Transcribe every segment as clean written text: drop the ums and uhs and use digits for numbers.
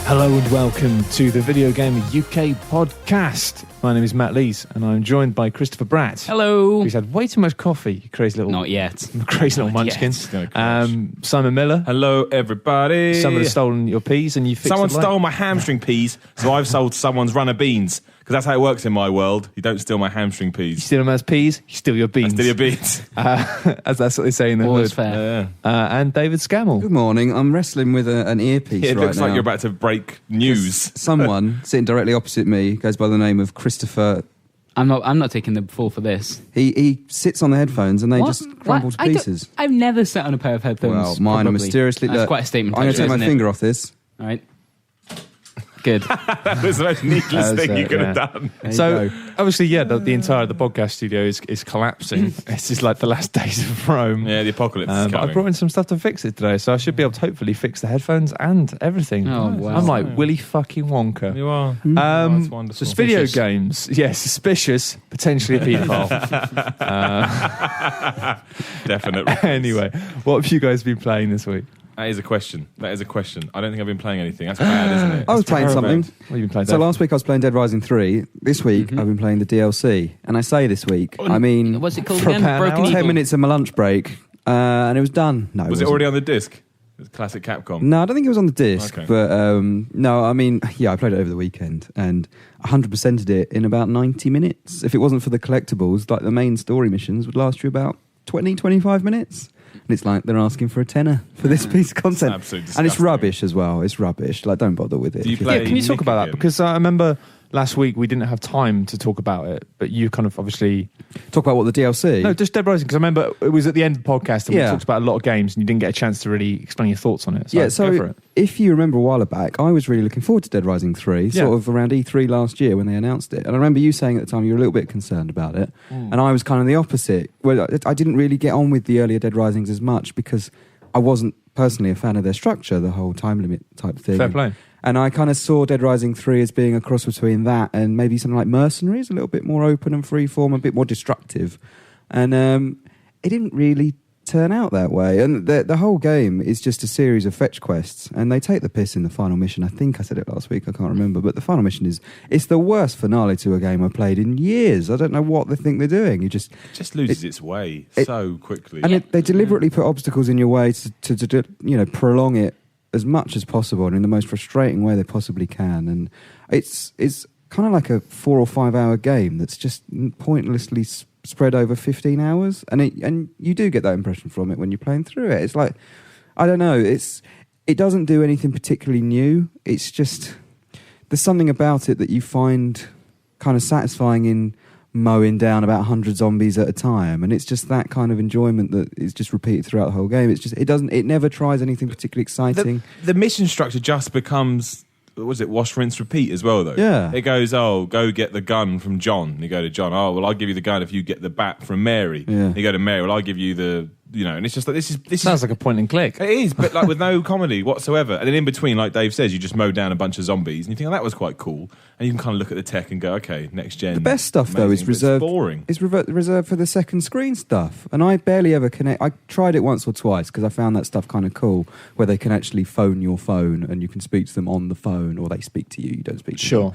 Hello and welcome to the Video Gamer UK podcast. My name is Matt Lees and I'm joined by Christopher Bratt. Hello. Who's had way too much coffee, you crazy little... Not yet. Crazy little munchkin. Simon Miller. Hello, everybody. Someone has stolen your peas and you fixed Someone the light. stole my hamstring peas, so I've sold someone's runner beans. Because that's how it works in my world. You don't steal my hamstring You peas. steal them as peas, you steal your beans. I steal your beans. As that's what they say in the Always hood. fair. And David Scammell. Good morning. I'm wrestling with an earpiece It right looks now. like you're about to break news. Someone sitting directly opposite me goes by the name of Christopher. I'm not taking the fall for this. He sits on the headphones and they What? just crumble to What? pieces. I've never sat on a pair of headphones. Well, mine are probably. mysteriously... That's look, quite a statement. I'm going to take my isn't it? finger off this. All right. Good. That was the most needless thing you could have done. There you So, go. obviously, the entire the podcast studio is collapsing. It's just like the last days of Rome. Yeah, the apocalypse is But I coming. brought in some stuff to fix it today, so I should be able to hopefully fix the headphones and everything. Oh, wow. I'm like Willy fucking Wonka. You are. Um, That's wonderful. so video games, yes, suspicious, potentially a paedophile. Definitely. Anyway, what have you guys been playing this week? That is a question. I don't think I've been playing anything. That's bad, isn't it? I was playing That's something. bad. What have you been playing? So Dave? last week I was playing Dead Rising 3. This week I've been playing the DLC. And I say this week, I mean... What's it called For again? about an Broken hour? Eagle. 10 minutes of my lunch break, and it was done. No, Was it wasn't. already on the disc? It was classic Capcom. No, I don't think it was on the disc. Okay. But no, I mean, yeah, I played it over the weekend and 100%ed it in about 90 minutes. If it wasn't for the collectibles, like the main story missions would last you about 20, 25 minutes. And it's like they're asking for a tenner for this piece of content. absolutely And it's disgusting. rubbish as well. It's rubbish. Like, don't bother with it. Do you If you- play- Yeah, can you talk Nick about that? again. Because I remember last week we didn't have time to talk about it, but you kind of obviously... Talk about what the DLC? No, just Dead Rising, because I remember it was at the end of the podcast and we Yeah. talked about a lot of games and you didn't get a chance to really explain your thoughts on it. So Yeah, go for so it. if you remember a while back, I was really looking forward to Dead Rising 3, Yeah. sort of around E3 last year when they announced it. And I remember you saying at the time you were a little bit concerned about it. And I was kind of the opposite. Well, I didn't really get on with the earlier Dead Risings as much because I wasn't personally a fan of their structure, the whole time limit type thing. Fair play. And I kind of saw Dead Rising 3 as being a cross between that and maybe something like Mercenaries, a little bit more open and freeform, a bit more destructive. And it didn't really turn out that way. And the whole game is just a series of fetch quests. And they take the piss in the final mission. I think I said it last week, I can't remember. But the final mission it's the worst finale to a game I've played in years. I don't know what they think they're doing. It just loses its way so quickly. And they deliberately put obstacles in your way to prolong it as much as possible and in the most frustrating way they possibly can. And it's kind of like a 4 or 5 hour game that's just pointlessly spread over 15 hours. And you do get that impression from it when you're playing through it. It's like, I don't know, it doesn't do anything particularly new. It's just, there's something about it that you find kind of satisfying in mowing down about 100 zombies at a time, and it's just that kind of enjoyment that is just repeated throughout the whole game. It never tries anything particularly exciting. The mission structure just becomes, what was it, wash, rinse, repeat as well, though. Yeah. It goes, oh, go get the gun from John. And you go to John, oh, well, I'll give you the gun if you get the bat from Mary. Yeah. You go to Mary, well, I'll give you the, and it's just like, this Sounds is... like a point and click. It is, but like with no comedy whatsoever. And then in between, like Dave says, you just mow down a bunch of zombies and you think, oh, that was quite cool. And you can kind of look at the tech and go, okay, next gen. The best stuff, though, is amazing, but it's reserved. boring. It's reserved for the second screen stuff, and I barely ever connect. I tried it once or twice because I found that stuff kind of cool, where they can actually phone your phone and you can speak to them on the phone, or they speak to you. You don't speak to them. Sure.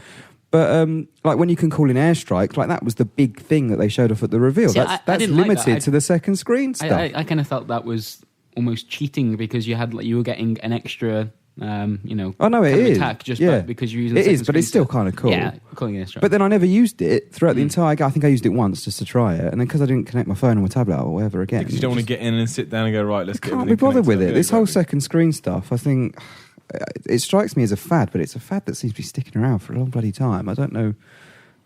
But like when you can call in airstrike, like that was the big thing that they showed off at the reveal. See, That's I didn't like limited that. to the second screen stuff. I kind of felt that was almost cheating because you were getting an extra, Oh no, it kind of is. attack just Yeah. because you're using It the is, second but it's screen still kind of cool. Yeah, calling it extra. But then I never used it throughout the entire game. I think I used it once just to try it, and then because I didn't connect my phone or my tablet or whatever again, Because you don't want to get in and sit down and go, right, let's get can't be everything bothered with connected it. up. This Yeah, whole exactly. second screen stuff, I think, it strikes me as a fad, but it's a fad that seems to be sticking around for a long bloody time. I don't know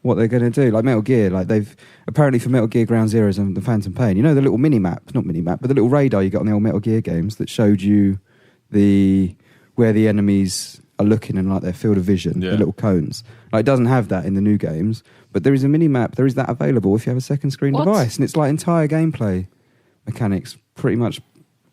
what they're going to do. Like Metal Gear, like they've apparently for Metal Gear Ground Zeroes and the Phantom Pain, you know, the little not mini map, but the little radar you got on the old Metal Gear games that showed you where the enemies are looking and like their field of vision, Yeah. the little cones. Like it doesn't have that in the new games, but there is a mini map. There is that available if you have a second screen What? device, and it's like entire gameplay mechanics pretty much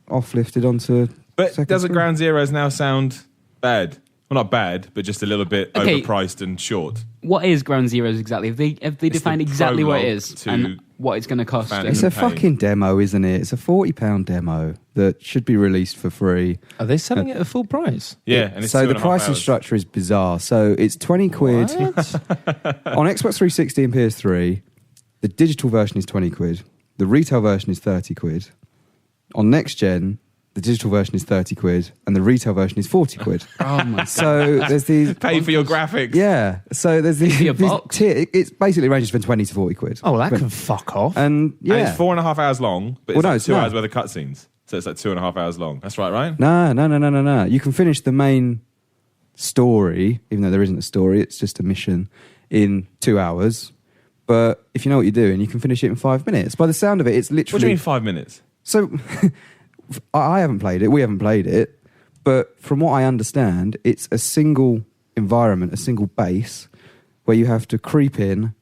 offlifted onto. But second does it screen. Ground Zeroes now sound bad? Well, not bad, but just a little bit Okay. overpriced and short. what is Ground Zeroes exactly? Have they It's the defined exactly what it prologue is? to And what it's going to cost. Fan- It's a pay. fucking demo, isn't it? It's a £40 demo that should be released for free. Are they selling it at full price? Yeah, and it's So the 2.5 pricing hours. structure is bizarre. So it's 20 quid What? on Xbox 360 and PS3. The digital version is 20 quid. The retail version is 30 quid. On next gen, the digital version is 30 quid and the retail version is 40 quid. Oh my god! So there's these. Pay for your graphics. Yeah. So there's these. Your these box. it's basically ranges from 20 to 40 quid. Oh, well, that But- can fuck off. And yeah. And it's 4.5 hours long, but Well, it's no, like it's 2 not. hours worth of cutscenes. So it's like 2.5 hours long. That's right, Ryan? No. You can finish the main story, even though there isn't a story, it's just a mission, in 2 hours. But if you know what you're doing, you can finish it in 5 minutes. By the sound of it, it's What do you literally... mean 5 minutes? So, I haven't played it, we haven't played it, but from what I understand, it's a single environment, a single base, where you have to creep in,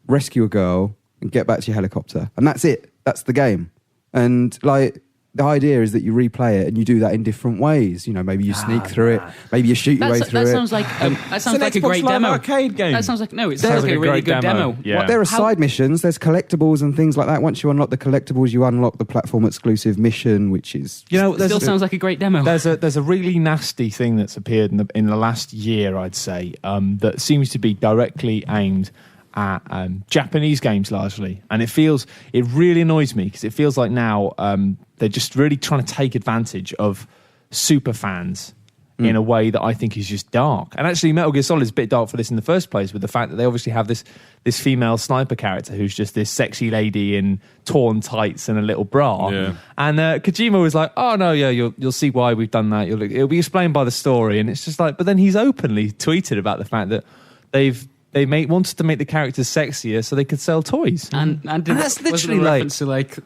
rescue a girl, and get back to your helicopter. And that's it. That's the game. And, like, the idea is that you replay it and you do that in different ways. You know, maybe you sneak through it, maybe you shoot your way through That it. sounds like that sounds an like a Xbox great Live demo. arcade game. That sounds like it Sounds sounds like like a a really great good demo. demo. Yeah. There are How- side missions, there's collectibles and things like that. Once you unlock the collectibles, you unlock the platform exclusive mission, which is... You know, Still sounds like a great demo. There's a really nasty thing that's appeared in the last year, I'd say, that seems to be directly aimed at Japanese games largely, and it really annoys me because it feels like now they're just really trying to take advantage of super fans in a way that I think is just dark. And actually, Metal Gear Solid is a bit dark for this in the first place, with the fact that they obviously have this female sniper character who's just this sexy lady in torn tights and a little bra. Yeah. And Kojima was like, "Oh no, yeah, you'll see why we've done that. It'll be explained by the story." And it's just like, but then he's openly tweeted about the fact that they wanted to make the characters sexier so they could sell toys. and that's was it literally a like- reference to like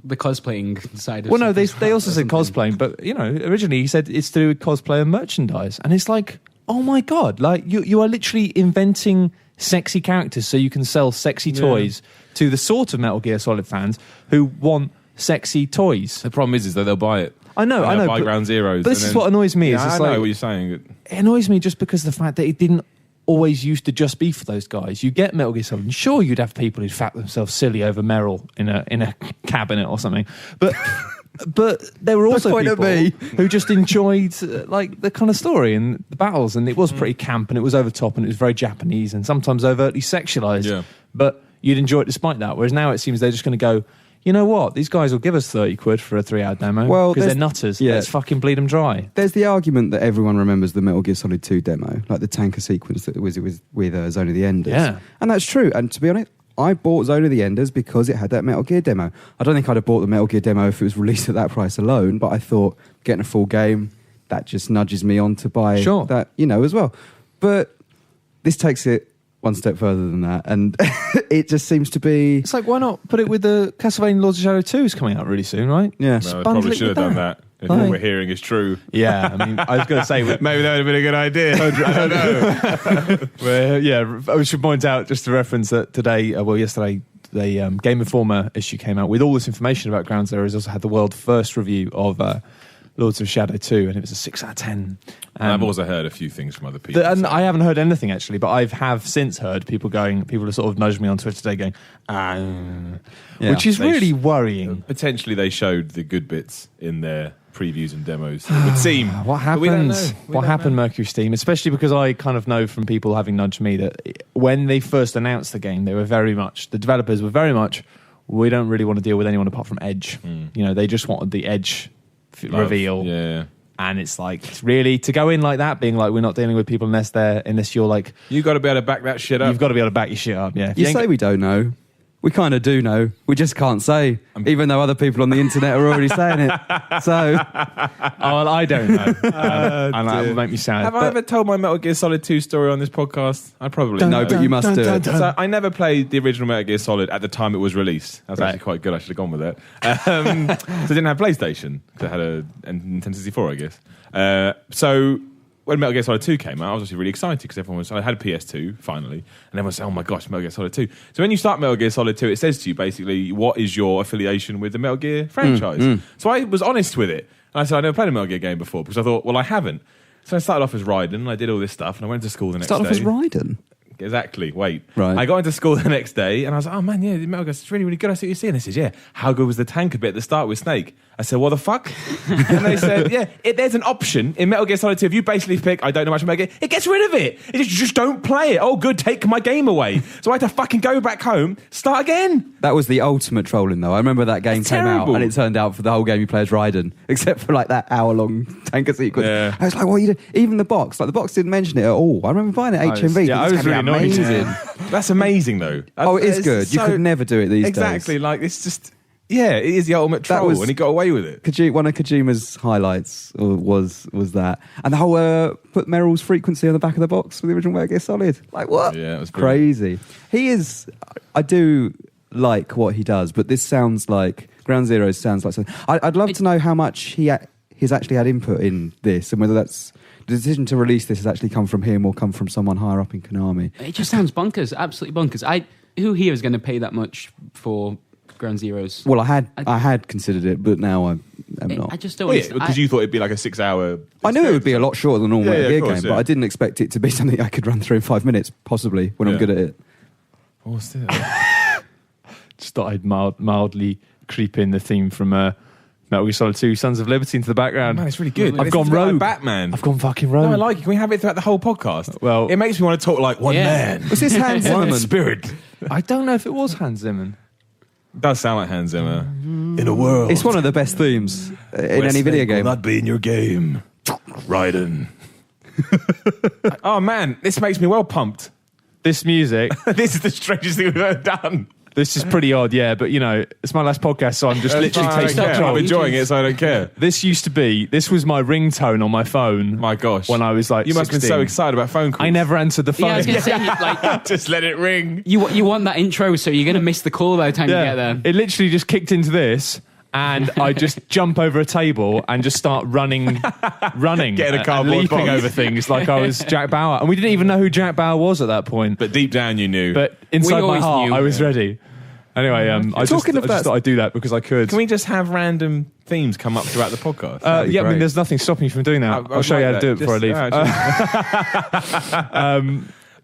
the cosplaying side of Well, no, something they also or said something. cosplaying, but you know, originally he said it's to do with cosplay and merchandise, and it's like, oh my god, like you are literally inventing sexy characters so you can sell sexy toys to the sort of Metal Gear Solid fans who want sexy toys. The problem is that they'll buy it. I know, And they'll buy but- Ground Zeroes. But this and is then- what annoys me. Yeah, is it's I know like, what you're saying. it annoys me just because of the fact that it didn't always used to just be for those guys. You get Metal Gear Solid, and sure, you'd have people who'd fap themselves silly over Meryl in a cabinet or something, but there were also point at people me. who just enjoyed like the kind of story and the battles, and it was pretty camp and it was over the top and it was very Japanese and sometimes overtly sexualized. Yeah. But you'd enjoy it despite that. Whereas now it seems they're just going to go, you know what? These guys will give us 30 quid for a 3-hour demo Well, because they're there's- nutters. yeah. Let's fucking bleed them dry. There's the argument that everyone remembers the Metal Gear Solid 2 demo, like the tanker sequence that was with Zone of the Enders. Yeah. And that's true. And to be honest, I bought Zone of the Enders because it had that Metal Gear demo. I don't think I'd have bought the Metal Gear demo if it was released at that price alone, but I thought getting a full game, that just nudges me on to buy Sure. that, as well. But this takes it one step further than that, and it just seems to be... It's like, why not put it with the Castlevania Lords of Shadow 2 is coming out really soon, right? Yeah. No, I Bundle probably it should have with done that. that. If Like- what we're hearing is true. Yeah, I mean, I was going to say... Maybe that would have been a good idea. I don't know. Well, yeah, I should point out, just to reference that today, yesterday, the Game Informer issue came out with all this information about Ground Zero. It's also had the world first review of Lords of Shadow 2, and it was a 6 out of 10. And I've also heard a few things from other people. And I haven't heard anything actually, but I have since heard people have sort of nudged me on Twitter today going, Yeah. which is They really sh- worrying. Potentially they showed the good bits in their previews and demos. It would seem. What But we don't happened? know. We What don't happened, know. Mercury Steam? Especially because I kind of know from people having nudged me that when they first announced the game, the developers were very much, we don't really want to deal with anyone apart from Edge. You know, they just wanted the Edge reveal. Yeah. And it's like, really, to go in like that, being like, we're not dealing with people unless you're like, You got to be able to back that shit up. you've got to be able to back your shit up. Yeah. If You ain't say we don't know. We kind of do know. We just can't say, even though other people on the internet are already saying it. So, oh, well, I don't know. And that would make me sad. Have I ever told my Metal Gear Solid 2 story on this podcast? I probably no, but you must do it. So I never played the original Metal Gear Solid at the time it was released. That was actually quite good. I should have gone with it. So I didn't have PlayStation because I had a Nintendo 64, I guess. So when Metal Gear Solid 2 came out, I was actually really excited because I had a PS2 finally, and everyone was saying, "Oh my gosh, Metal Gear Solid 2!" So when you start Metal Gear Solid 2, it says to you basically, "What is your affiliation with the Metal Gear franchise?" So I was honest with it, and I said, "I never played a Metal Gear game before," because I thought, "Well, I haven't." So I started off as Raiden, and I did all this stuff, and I went to school the next start day. off as Raiden. exactly. Wait. Right. I got into school the next day and I was like, oh man, yeah, Metal Gear is really, really good. I see what you're saying. They said, yeah, how good was the tanker bit at the start with Snake? I said, what the fuck? And they said, yeah, there's an option in Metal Gear Solid 2. If you basically pick, I don't know much about Metal Gear, it gets rid of it. You just don't play it. Oh, good, take my game away. So I had to fucking go back home, start again. That was the ultimate trolling, though. I remember that game That's came terrible. out, and it turned out for the whole game you play as Raiden, except for like that hour-long tanker sequence. Yeah. I was like, what are you doing? Even the box didn't mention it at all. I remember buying it at HMV. yeah, I was really annoyed. amazing. That's amazing, though. Oh, it is good. You could never do it these days. Exactly. Like, it's just, yeah, it is the ultimate troll, and he got away with it. One of Kojima's highlights was that, and the whole put Meryl's frequency on the back of the box for the original Metal Gear Solid. Like what? Yeah, it was crazy. He is. I do like what he does, but this sounds like Ground Zero sounds like something. I'd love to know how much he's actually had input in this, and whether that's the decision to release this has actually come from him or come from someone higher up in Konami. It just sounds bonkers, absolutely bonkers. Who here is going to pay that much for Ground Zeroes? Well, I had considered it, but now I'm not. I just don't. Because you thought it'd be like a 6-hour. I knew it would be a lot shorter than a normal Yeah, Metal of Gear course, game, yeah. but I didn't expect it to be something I could run through in 5 minutes, possibly, when I'm Yeah. good at it. What's this? Just thought I'd mildly creep in the theme from Metal Gear Solid 2 Sons of Liberty into the background. Man, it's really good. I've This gone is a bit like rogue. Batman. I've gone fucking rogue. No, I like it. Can we have it throughout the whole podcast? Well- it makes me want to talk like one man. Was this Hans One Zimmerman? spirit. I don't know if it was Hans Zimmer. Does sound like Hans Zimmer. In a world. It's one of the best themes in any video game. Will not be in your game. Raiden. Oh man, this makes me well pumped. This music, This is the strangest thing we've ever done. this is pretty odd, yeah, but you know, it's my last podcast, so I'm just literally I don't taking care. control. I'm enjoying it, so I don't care. This was my ringtone on my phone. My gosh. When I was like You must have been 16. so excited about phone calls. I never answered the phone. Yeah, I was going to say, like, Just let it ring. you want that intro, so you're going to miss the call by the time you get there. It literally just kicked into this, and I just jump over a table and just start running, Get in a and cardboard leaping box. over things like I was Jack Bauer, and we didn't even know who Jack Bauer was at that point. But deep down you knew. But inside my always heart, knew. I was ready. Anyway, I just thought I'd do that because I could. Can we just have random themes come up throughout the podcast? Yeah, I great. mean, there's nothing stopping you from doing that. I'll show you how to do it before I leave.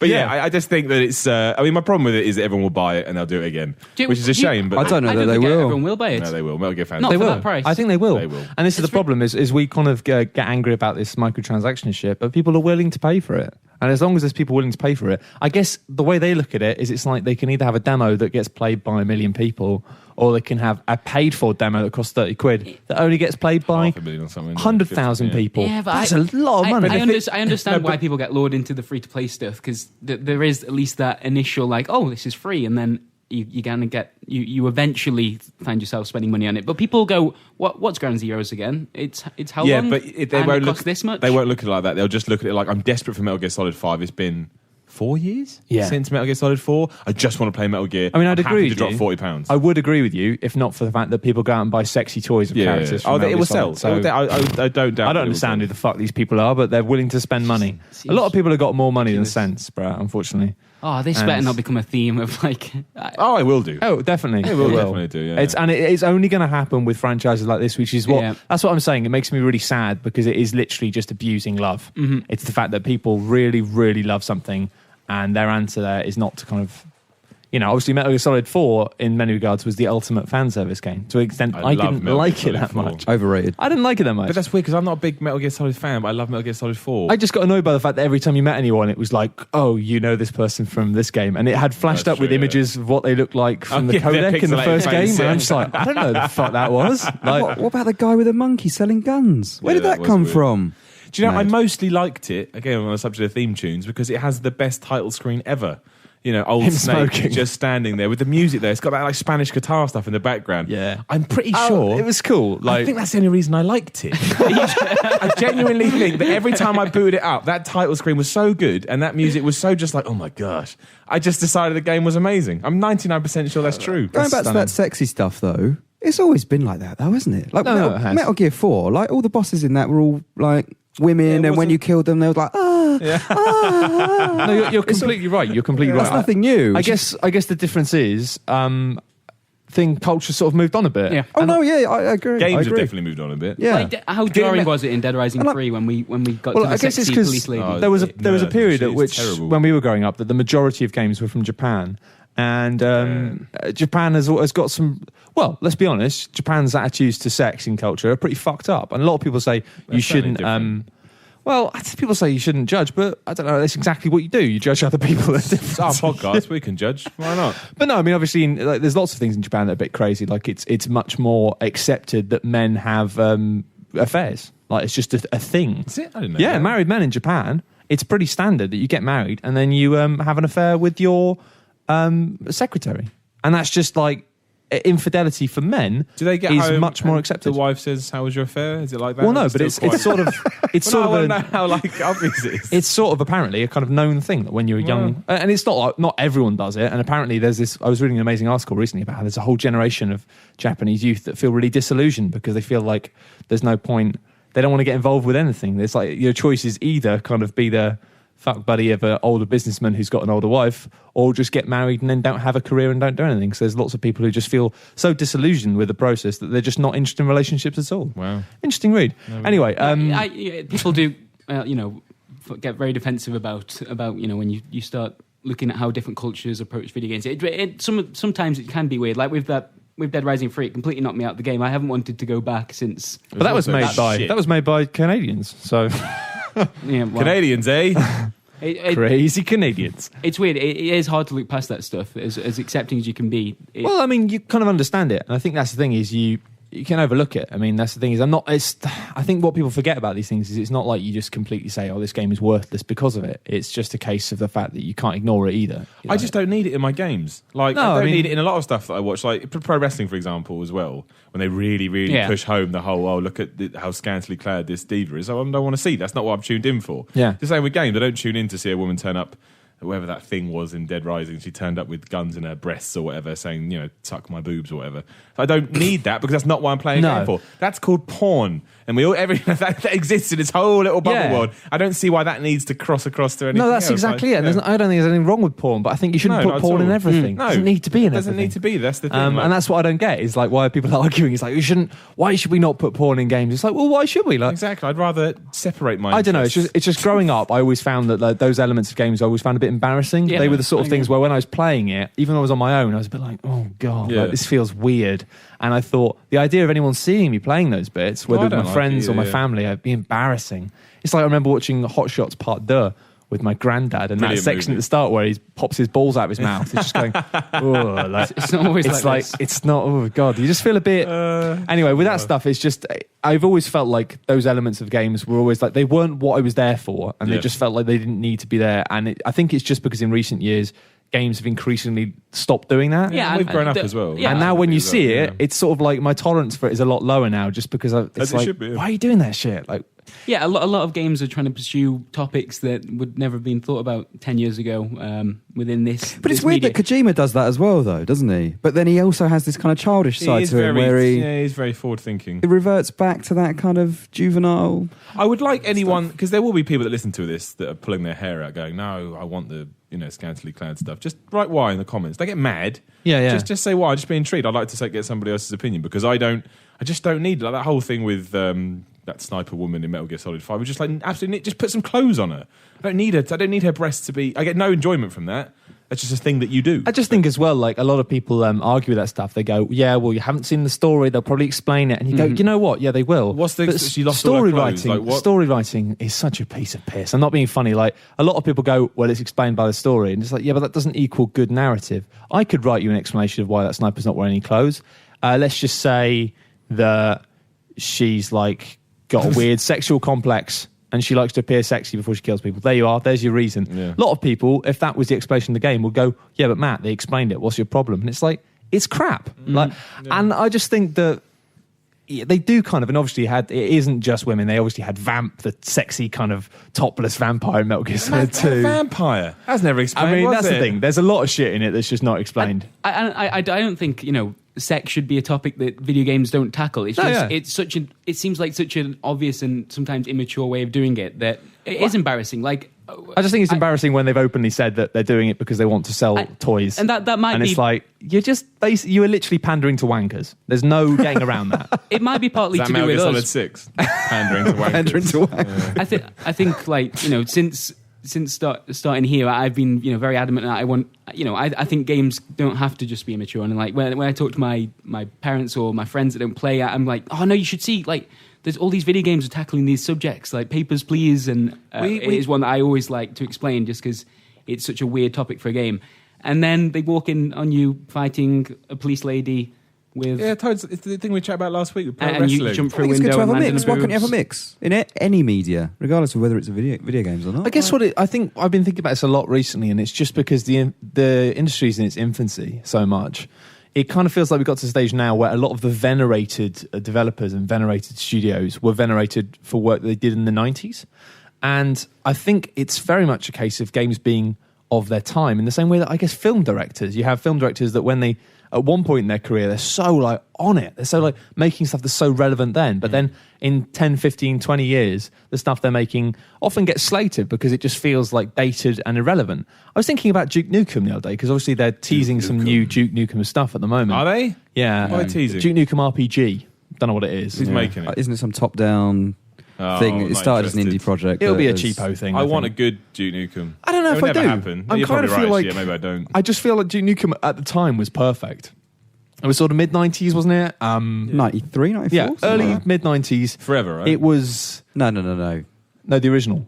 But yeah, I just think that it's. I mean, my problem with it is that everyone will buy it and they'll do it again, which is a shame. But I don't know that they think will. Everyone will buy it. No, they will. Metal Gear fans. Not They for will. that price. I think they will. They will. And this is the problem: is we kind of get angry about this microtransaction shit, but people are willing to pay for it. And as long as there's people willing to pay for it, I guess the way they look at it is it's like they can either have a demo that gets played by 1 million people, or they can have a paid-for demo that costs 30 quid that only gets played by 500,000 or something. 100,000 people. Yeah, but That's a lot of money. I understand why people get lured into the free-to-play stuff, because there is at least that initial, like, oh, this is free, and then you gonna get you eventually find yourself spending money on it. But people go, what's Ground Zeroes again? It's how long? but and they won't it look costs this much. They won't look at it like that. They'll just look at it like, I'm desperate for Metal Gear Solid 5. It's been 4 years since Metal Gear Solid 4. I just want to play Metal Gear. I mean, I'd I'm agree happy to with drop you. £40. I would agree with you if not for the fact that people go out and buy sexy toys of characters. from Oh, Metal it Gear will sell. Solid. So I don't doubt. I don't understand who the fuck these people are, but they're willing to spend money. A lot of people have got more money than sense, bro, unfortunately. Oh, this better not become a theme of like. Oh, I will do. Oh, definitely. It will definitely do, yeah. It's only going to happen with franchises like this, which is what Yeah. that's what I'm saying. It makes me really sad because it is literally just abusing love. Mm-hmm. It's the fact that people really, really love something, and their answer there is not to kind of, you know, obviously Metal Gear Solid 4 in many regards was the ultimate fan service game. To an extent, I love didn't Metal like Gear it Solid that 4. much. Overrated. I didn't like it that much. But that's weird because I'm not a big Metal Gear Solid fan, but I love Metal Gear Solid 4. I just got annoyed by the fact that every time you met anyone, it was like, oh, you know this person from this game. And it had flashed That's up with true, images of what they looked like from the yeah, their codec in the pixelated first game. face, And yeah. I'm just like, I don't know who the fuck that was. Like, What about the guy with the monkey selling guns? Where Yeah, did that that was come weird. from? Do you know, I Mad. mostly liked it, again, on the subject of theme tunes, because it has the best title screen ever. You know, old Him Snake smoking. just standing there with the music there. It's got that like Spanish guitar stuff in the background. Yeah. I'm pretty oh, sure. it was cool. I Like, think that's the only reason I liked it. I genuinely think that every time I booted it up, that title screen was so good and that music was so just like, oh my gosh. I just decided the game was amazing. I'm 99% sure that's true. Going back to that sexy stuff, though, it's always been like that, though, isn't it? Like No, it has. Metal Gear 4, like all the bosses in that were all like women, Yeah, it and when wasn't- you killed them, they were like, no, you're completely right. You're completely right. That's nothing new. I guess the difference is think culture sort of moved on a bit. Yeah. Oh no, yeah, I agree. Games I have agree. definitely moved on a bit. Yeah. Like, how jarring was it in Dead Rising 3 when we got Well, to the I guess it's sexy because police lady? there was a period at she's which, terrible. when we were growing up, that the majority of games were from Japan, and Japan has got some. Well, let's be honest, Japan's attitudes to sex in culture are pretty fucked up, and a lot of people say you That's shouldn't. different. Well, people say you shouldn't judge, but I don't know. That's exactly what you do. You judge other people. It's our podcast. We can judge. Why not? But no, I mean, obviously, there's lots of things in Japan that are a bit crazy. Like it's much more accepted that men have affairs. Like it's just a thing. Is it? I didn't know. Yeah, that. married men in Japan, it's pretty standard that you get married and then you have an affair with your secretary, and that's just like infidelity for men. Do they get is home much more and accepted. The wife says, "How was your affair?" Is it like that? Well, no, Or is but it it's still sort of it's sort I of want a, to know how like obvious it is. it's sort of apparently a kind of known thing that when you're young, and it's not like, not everyone does it. And apparently, there's this. I was reading an amazing article recently about how there's a whole generation of Japanese youth that feel really disillusioned because they feel like there's no point. They don't want to get involved with anything. It's like your choice is either kind of be the fuck buddy of an older businessman who's got an older wife, or just get married and then don't have a career and don't do anything. So there's lots of people who just feel so disillusioned with the process that they're just not interested in relationships at all. Wow. Interesting read. Anyway, People do, get very defensive about when you start looking at how different cultures approach video games. Sometimes it can be weird. Like with Dead Rising 3, it completely knocked me out of the game. I haven't wanted to go back since. but that was made by Canadians. So Yeah, well, Canadians, eh? crazy Canadians. It's weird. It is hard to look past that stuff. As accepting as you can be. Well, I mean, you kind of understand it, and I think that's the thing is you can overlook it. I mean, that's the thing is I think what people forget about these things is it's not like you just completely say, "Oh, this game is worthless" because of it. It's just a case of the fact that you can't ignore it either. I just don't need it in my games. Like, No, I don't I mean- need it in a lot of stuff that I watch. Like pro wrestling, for example, as well. When they really, really Yeah. push home the whole, "Oh, look at how scantily clad this diva is." I don't want to see. That's not what I'm tuned in for. Yeah. The same with games. I don't tune in to see a woman turn up. Whoever that thing was in Dead Rising, she turned up with guns in her breasts or whatever, saying, "Suck my boobs" or whatever. I don't need that because that's not what I'm playing a No. game for. That's called porn, and that exists in this whole little bubble Yeah. world. I don't see why that needs to cross across to anything. No, that's else. exactly Like, it. And I don't think there's anything wrong with porn, but I think you shouldn't No, put not at porn in all. everything. No, It doesn't need to be in it doesn't everything. need to be. That's the thing. And that's what I don't get is like why people are arguing. It's like why should we not put porn in games? It's like, well, why should we? Like, exactly. I'd rather separate my. I don't know. interests. It's just growing up. I always found that like, those elements of games I always found a bit embarrassing. Yeah, They were the sort of I things agree. where when I was playing it, even though I was on my own, I was a bit like, oh god, Yeah. like, this feels weird. And I thought the idea of anyone seeing me playing those bits, whether I with my don't like friends it, or my yeah. family, it'd be embarrassing. It's like I remember watching Hot Shots Part 2 with my granddad, and Brilliant that section movie. at the start where he pops his balls out of his mouth. It's just going, oh, like, It's not always it's like like it's not. Oh god, you just feel a bit. Anyway, with that stuff, it's just I've always felt like those elements of games were always like they weren't what I was there for, and they Yeah. just felt like they didn't need to be there. And I think it's just because in recent years games have increasingly stopped doing that. Yeah, we've grown up the- as well. yeah. And now when you see it, yeah. it's sort of like my tolerance for it is a lot lower now, just because it's As it like, should be, yeah. why are you doing that shit? Like, Yeah, a lot of games are trying to pursue topics that would never have been thought about 10 years ago within this. But it's this weird media. that Kojima does that as well, though, doesn't he? But then he also has this kind of childish He side is to him where he's very forward thinking. it reverts back to that kind of juvenile. I would like anyone, because there will be people that listen to this that are pulling their hair out, going, "No, I want the scantily clad stuff." Just write why in the comments. They get mad. Yeah. Just say why. Just be intrigued. I'd like to get somebody else's opinion because I just don't need like that whole thing with that sniper woman in Metal Gear Solid 5. We just like absolutely just put some clothes on her. I don't need her. I don't need her breasts to be. I get no enjoyment from that. That's just a thing that you do. I just think as well, like a lot of people argue with that stuff. They go, "Yeah, well, you haven't seen the story. They'll probably explain it." And you go, "You know what? Yeah, they will." What's the- But she lost story all her clothes, writing? like, what? Story writing is such a piece of piss. I'm not being funny. Like a lot of people go, "Well, it's explained by the story," and it's like, "Yeah, but that doesn't equal good narrative." I could write you an explanation of why that sniper's not wearing any clothes. Let's just say that she's like got a weird sexual complex. And she likes to appear sexy before she kills people. There you are. There's your reason. Yeah. A lot of people, if that was the explanation of the game, would go, "Yeah, but Matt, they explained it. What's your problem?" And it's like, it's crap. And I just think that they do kind of, and obviously it isn't just women. They obviously had Vamp, the sexy kind of topless vampire in Metal Gear Solid 2. Vampire. That's never explained. I mean, was that's it? the thing. There's a lot of shit in it that's just not explained. I don't think sex should be a topic that video games don't tackle. It's No, just yeah. it seems like such an obvious and sometimes immature way of doing it that it is embarrassing. Like, I just think it's embarrassing when they've openly said that they're doing it because they want to sell toys. and that might and be. it's like, you are literally pandering to wankers. There's no getting around that. It might be partly Is to that do Metal with Gear Solid us. 6? Pandering to wankers. Pandering to wankers. I think like, since starting here, I've been very adamant that I want I think games don't have to just be immature. And like when I talk to my parents or my friends that don't play, I'm like, oh no, you should see, like, there's all these video games are tackling these subjects like Papers, Please, and it is one that I always like to explain just because it's such a weird topic for a game. And then they walk in on you fighting a police lady with Toads, it's the thing we chatted about last week with pro and wrestling. you jump I through a think it's good window to have and a land in mix. the Why can't you have a boobs. mix in any media, regardless of whether it's video games or not? I guess I think I've been thinking about this a lot recently, and it's just because the industry's in its infancy so much. It kind of feels like we've got to a stage now where a lot of the venerated developers and venerated studios were venerated for work that they did in the 90s. And I think it's very much a case of games being of their time in the same way that I guess film directors, you have film directors that when they, at one point in their career, they're so like on it. They're so like making stuff that's so relevant then. But then in 10, 15, 20 years, the stuff they're making often gets slated because it just feels like dated and irrelevant. I was thinking about Duke Nukem the other day because obviously they're teasing some new Duke Nukem stuff at the moment. Are they? Yeah. What are they teasing? Duke Nukem RPG. Don't know what it is. Who's making it? Isn't it some top-down thing? It not started as an interested. indie project. It'll be a that has- cheapo thing. I want a think. good Duke Nukem. I don't know It if would I never do. happen. I'm You're kind of probably feel right, like maybe I don't. I just feel like Duke Nukem at the time was perfect. It was sort of mid-90s, wasn't it? 93, 94? Yeah, something early like that. mid-90s. Forever, right? It was No. no, the original.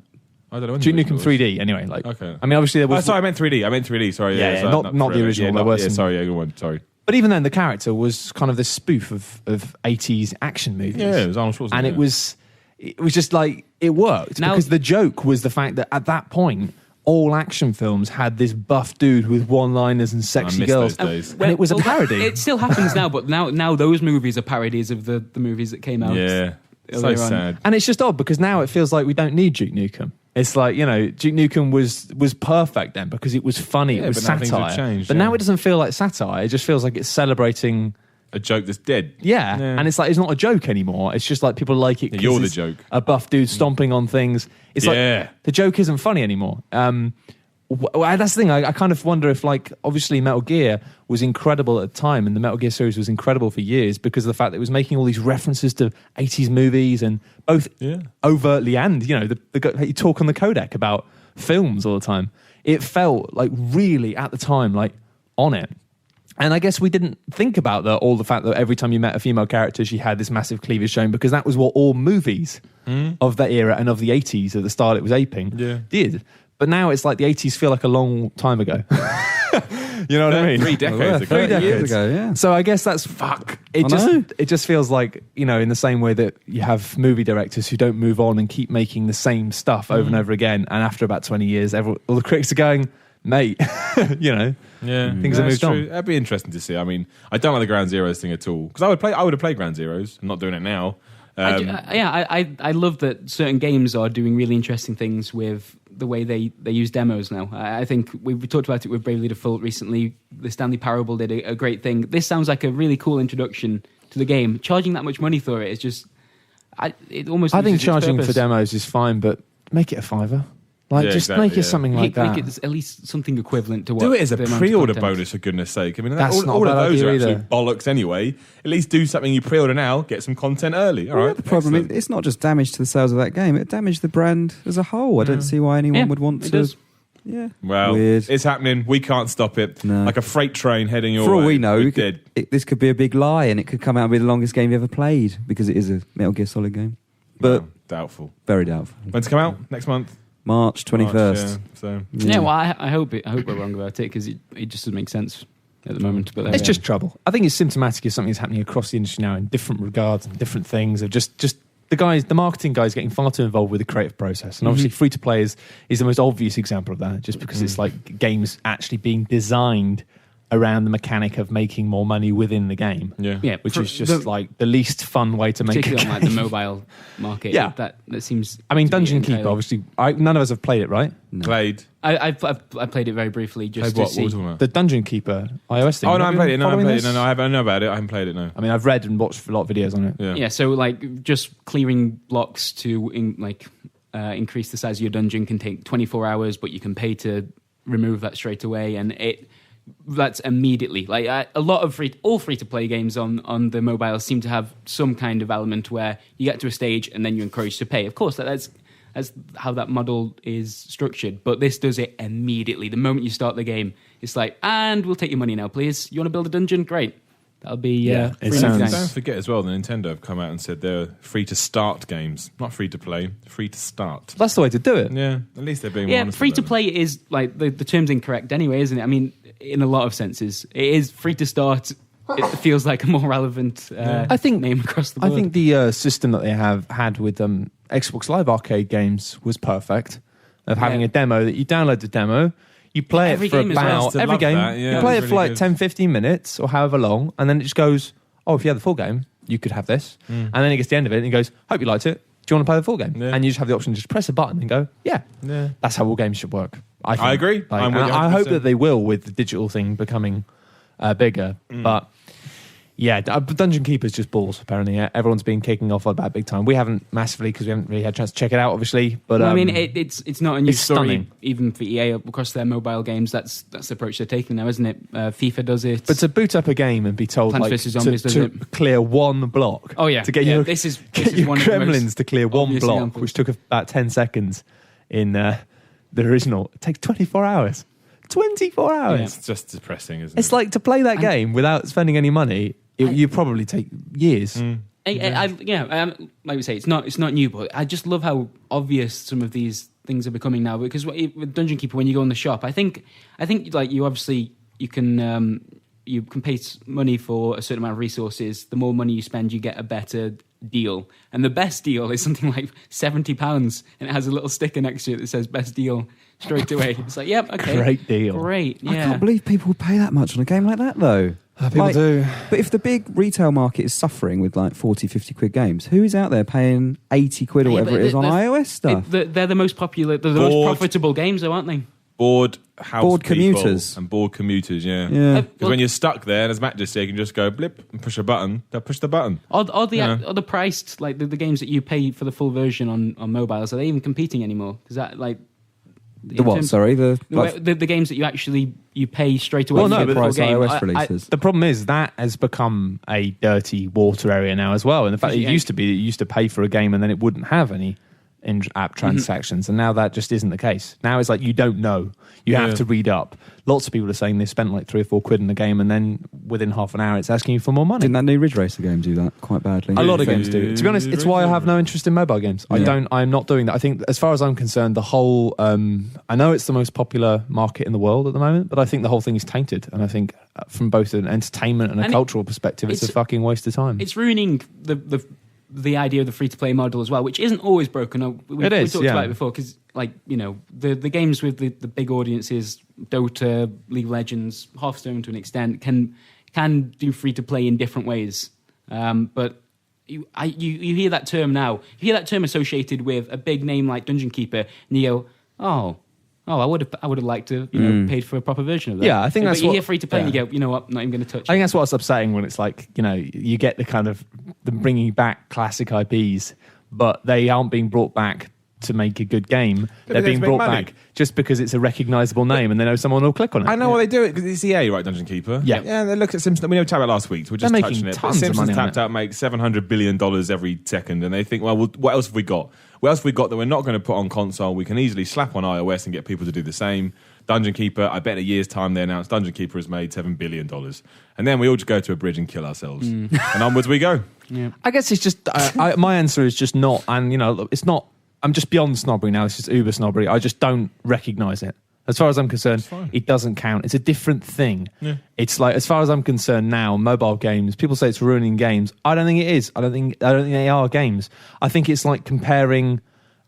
I don't know. when Duke the Nukem original was. 3D. Anyway, like Okay. I mean, obviously there was. Sorry, I meant 3D. Sorry, Yeah, sorry, not the forever. original, Yeah, there was some- sorry, good one. Sorry. But even then, the character was kind of this spoof of 80s action movies. Yeah, it was Arnold Schwarzenegger. And it was just like it worked Now- because the joke was the fact that at that point, all action films had this buff dude with one-liners and sexy miss girls. those days. And it was a parody. It still happens now, but now those movies are parodies of the movies that came out. Yeah, so earlier on. sad. And it's just odd because now it feels like we don't need Duke Nukem. It's like, Duke Nukem was perfect then because it was funny, Yeah, it was but now things have satire. changed, but yeah. now it doesn't feel like satire. It just feels like it's celebrating. A joke that's dead. Yeah. And it's like it's not a joke anymore. It's just like people like it. 'cause You're the it's joke. A buff dude stomping on things. It's Yeah. like the joke isn't funny anymore. That's the thing. I kind of wonder if, like, obviously Metal Gear was incredible at the time, and the Metal Gear series was incredible for years because of the fact that it was making all these references to 80s movies and both overtly and, you talk on the codec about films all the time. It felt like really at the time, like on it. And I guess we didn't think about all the fact that every time you met a female character, she had this massive cleavage shown because that was what all movies of that era and of the 80s, at the style it was aping, did. But now it's like the 80s feel like a long time ago. You know what I mean? 3 decades ago. 3 decades ago, yeah. So I guess that's fuck. It just feels like, in the same way that you have movie directors who don't move on and keep making the same stuff over and over again, and after about 20 years, all the critics are going, mate, Yeah, things have moved true. on. That'd be interesting to see. I mean, I don't like the Ground Zeroes thing at all because I would have played Ground Zeroes. I'm not doing it now. I love that certain games are doing really interesting things with the way they use demos now. I think we talked about it with Bravely Default recently. The Stanley Parable did a great thing. This sounds like a really cool introduction to the game. Charging that much money for it is just, it almost. I think loses its charging purpose. for demos is fine, but make it a $5. Like, Yeah, just exactly, make it yeah. something like that. Make it at least something equivalent to what. Do it as a the amount of pre-order content. bonus, for goodness sake. I mean, That's not a all bad of those idea are either. absolute bollocks anyway. At least do something you pre-order now, get some content early. All Well, right. the problem is, excellent. it's not just damage to the sales of that game; it damaged the brand as a whole. I don't see why anyone Yeah, would want it to. does. Yeah, Well, weird. it's happening. We can't stop it. No. Like a freight train heading your For all way. we know, We're dead. this could be a big lie, and it could come out and be the longest game you ever played because it is a Metal Gear Solid game. But No, doubtful. very doubtful. When's it come out? Next month? March 21st. March, yeah, so Yeah, well, I hope we're wrong about it because it just doesn't make sense at the moment. But there It's we just are. trouble. I think it's symptomatic of something that's happening across the industry now in different regards and different things. Of just the marketing guys getting far too involved with the creative process. And obviously free to play is the most obvious example of that, just because it's like games actually being designed around the mechanic of making more money within the game. Yeah, Which is just like the least fun way to make a game. particularly on like the mobile market. Yeah. that seems. I mean, to be Dungeon Keeper, entirely- obviously, none of us have played it, right? Played. I played it very briefly just Played to what? see. What were we talking about? The Dungeon Keeper iOS thing. Oh, no, I haven't played it. No, I haven't Following played it. this? No, I know about it. I haven't played it, no. I mean, I've read and watched a lot of videos on it. Yeah, so like just clearing blocks to increase the size of your dungeon can take 24 hours, but you can pay to remove that straight away, and that's immediately like a lot of all free to play games on the mobile seem to have some kind of element where you get to a stage and then you're encouraged to pay. Of course, that's how that model is structured, but this does it immediately. The moment you start the game, it's like, and we'll take your money now, please. You want to build a dungeon? Great. That'll be it free sounds- games. Don't forget as well, the Nintendo have come out and said they're free to start games. Not free to play, free to start. That's the way to do it. Yeah, at least they're being more honest free to about it. play is like the term's incorrect anyway, isn't it? I mean, in a lot of senses, it is free to start. It feels like a more relevant I think- name across the board. I think the system that they have had with Xbox Live Arcade games was perfect. Of having Yeah. a demo that you download the demo, you play Every it for game as well. about I used to every love game. that, yeah, you it play it was for really like good. 10, 15 minutes or however long, and then it just goes, oh, if you had the full game, you could have this. And then it gets to the end of it and it goes, hope you liked it. Do you want to play the full game? Yeah. And you just have the option to just press a button and go, yeah. Yeah. That's how all games should work. I think. agree. Like, I'm with and you I hope 100%. that they will with the digital thing becoming bigger. But yeah, Dungeon Keeper's just balls, apparently. Yeah. Everyone's been kicking off about big time. We haven't massively because we haven't really had a chance to check it out, obviously. But I mean, it's not a new it's story, stunning. even for EA across their mobile games. That's the approach they're taking now, isn't it? FIFA does it. But to boot up a game and be told Plants like, vs. Zombies does to it. clear one block. Oh, yeah. To get Yeah, your, this is your one of the most gremlins to clear one obvious block, examples. which took about 10 seconds in the original. It takes 24 hours. 24 hours. Yeah. It's just depressing, isn't It's it? like to play that game without spending any money, you probably take years. Like we say, it's not new, but I just love how obvious some of these things are becoming now. Because with Dungeon Keeper, when you go in the shop, I think like you obviously you can pay money for a certain amount of resources. The more money you spend, you get a better deal, and the best deal is something like £70, and it has a little sticker next to it that says "best deal" straight away. It's like, yep, okay, Great deal. great, I yeah. can't believe people would pay that much on a game like that, though. People do. But if the big retail market is suffering with like 40, 50 quid games, who is out there paying 80 quid or Yeah, whatever but it is on iOS stuff? They're the most popular, they're the most Bored. profitable games, though, aren't they? bored house Bored people commuters. and bored commuters. Yeah, Yeah. Because when you're stuck there, and as Matt just said, you can just go blip and push a button. They'll push the button. Are the Yeah. are the priced like the games that you pay for the full version on mobiles? Are they even competing anymore? Because that like The what? Sorry, the the games that you pay straight away. Well, no, for the but full price game. iOS releases. The problem is that has become a dirty water area now as well. And the fact that it Yeah. used to be that you used to pay for a game and then it wouldn't have any in-app transactions. And now that just isn't the case. Now it's like you don't know. You have Yeah. to read up. Lots of people are saying they spent like 3 or 4 quid in the game and then within half an hour it's asking you for more money. Didn't that new Ridge Racer game do that quite badly? A lot of Yeah. games do. To be honest, it's why I have no interest in mobile games. I'm not doing that. I think, as far as I'm concerned, the whole. I know it's the most popular market in the world at the moment, but I think the whole thing is tainted. And I think, from both an entertainment and a And cultural perspective, it's a fucking waste of time. It's ruining the idea of the free to play model as well, which isn't always broken. We It is, talked yeah. about it before because, like, you know, the games with the big audiences, Dota, League of Legends, Hearthstone to an extent, can do free to play in different ways. But you hear that term now. You hear that term associated with a big name like Dungeon Keeper, and you go, oh, I would have liked to paid for a proper version of that. Yeah, I think that's but you what- hear free to play, and yeah. you go, you know what, I'm not even going to touch I think it. that's what's upsetting when it's like, you know, you get the kind of the bringing back classic IPs, but they aren't being brought back to make a good game. They're they being make brought money. back just because it's a recognisable name and they know someone will click on it. I know why they do it because it's EA, right? Dungeon Keeper. Yeah. yeah. They look at Simpsons. We never talked about last week. So we're just They're touching making it. But tons of Simpsons money on tapped it. out make $700 billion every second, and they think, well, what else have we got? What else have we got that we're not going to put on console? We can easily slap on iOS and get people to do the same. Dungeon Keeper. I bet in a year's time they announce Dungeon Keeper has made $7 billion, and then we all just go to a bridge and kill ourselves, and onwards we go. I guess it's just my answer is just not, and you know, it's not. I'm just beyond snobbery now. It's just uber snobbery. I just don't recognise it. As far as I'm concerned, it doesn't count. It's a different thing. Yeah. It's like, as far as I'm concerned now, mobile games. People say it's ruining games. I don't think it is. I don't think they are games. I think it's like comparing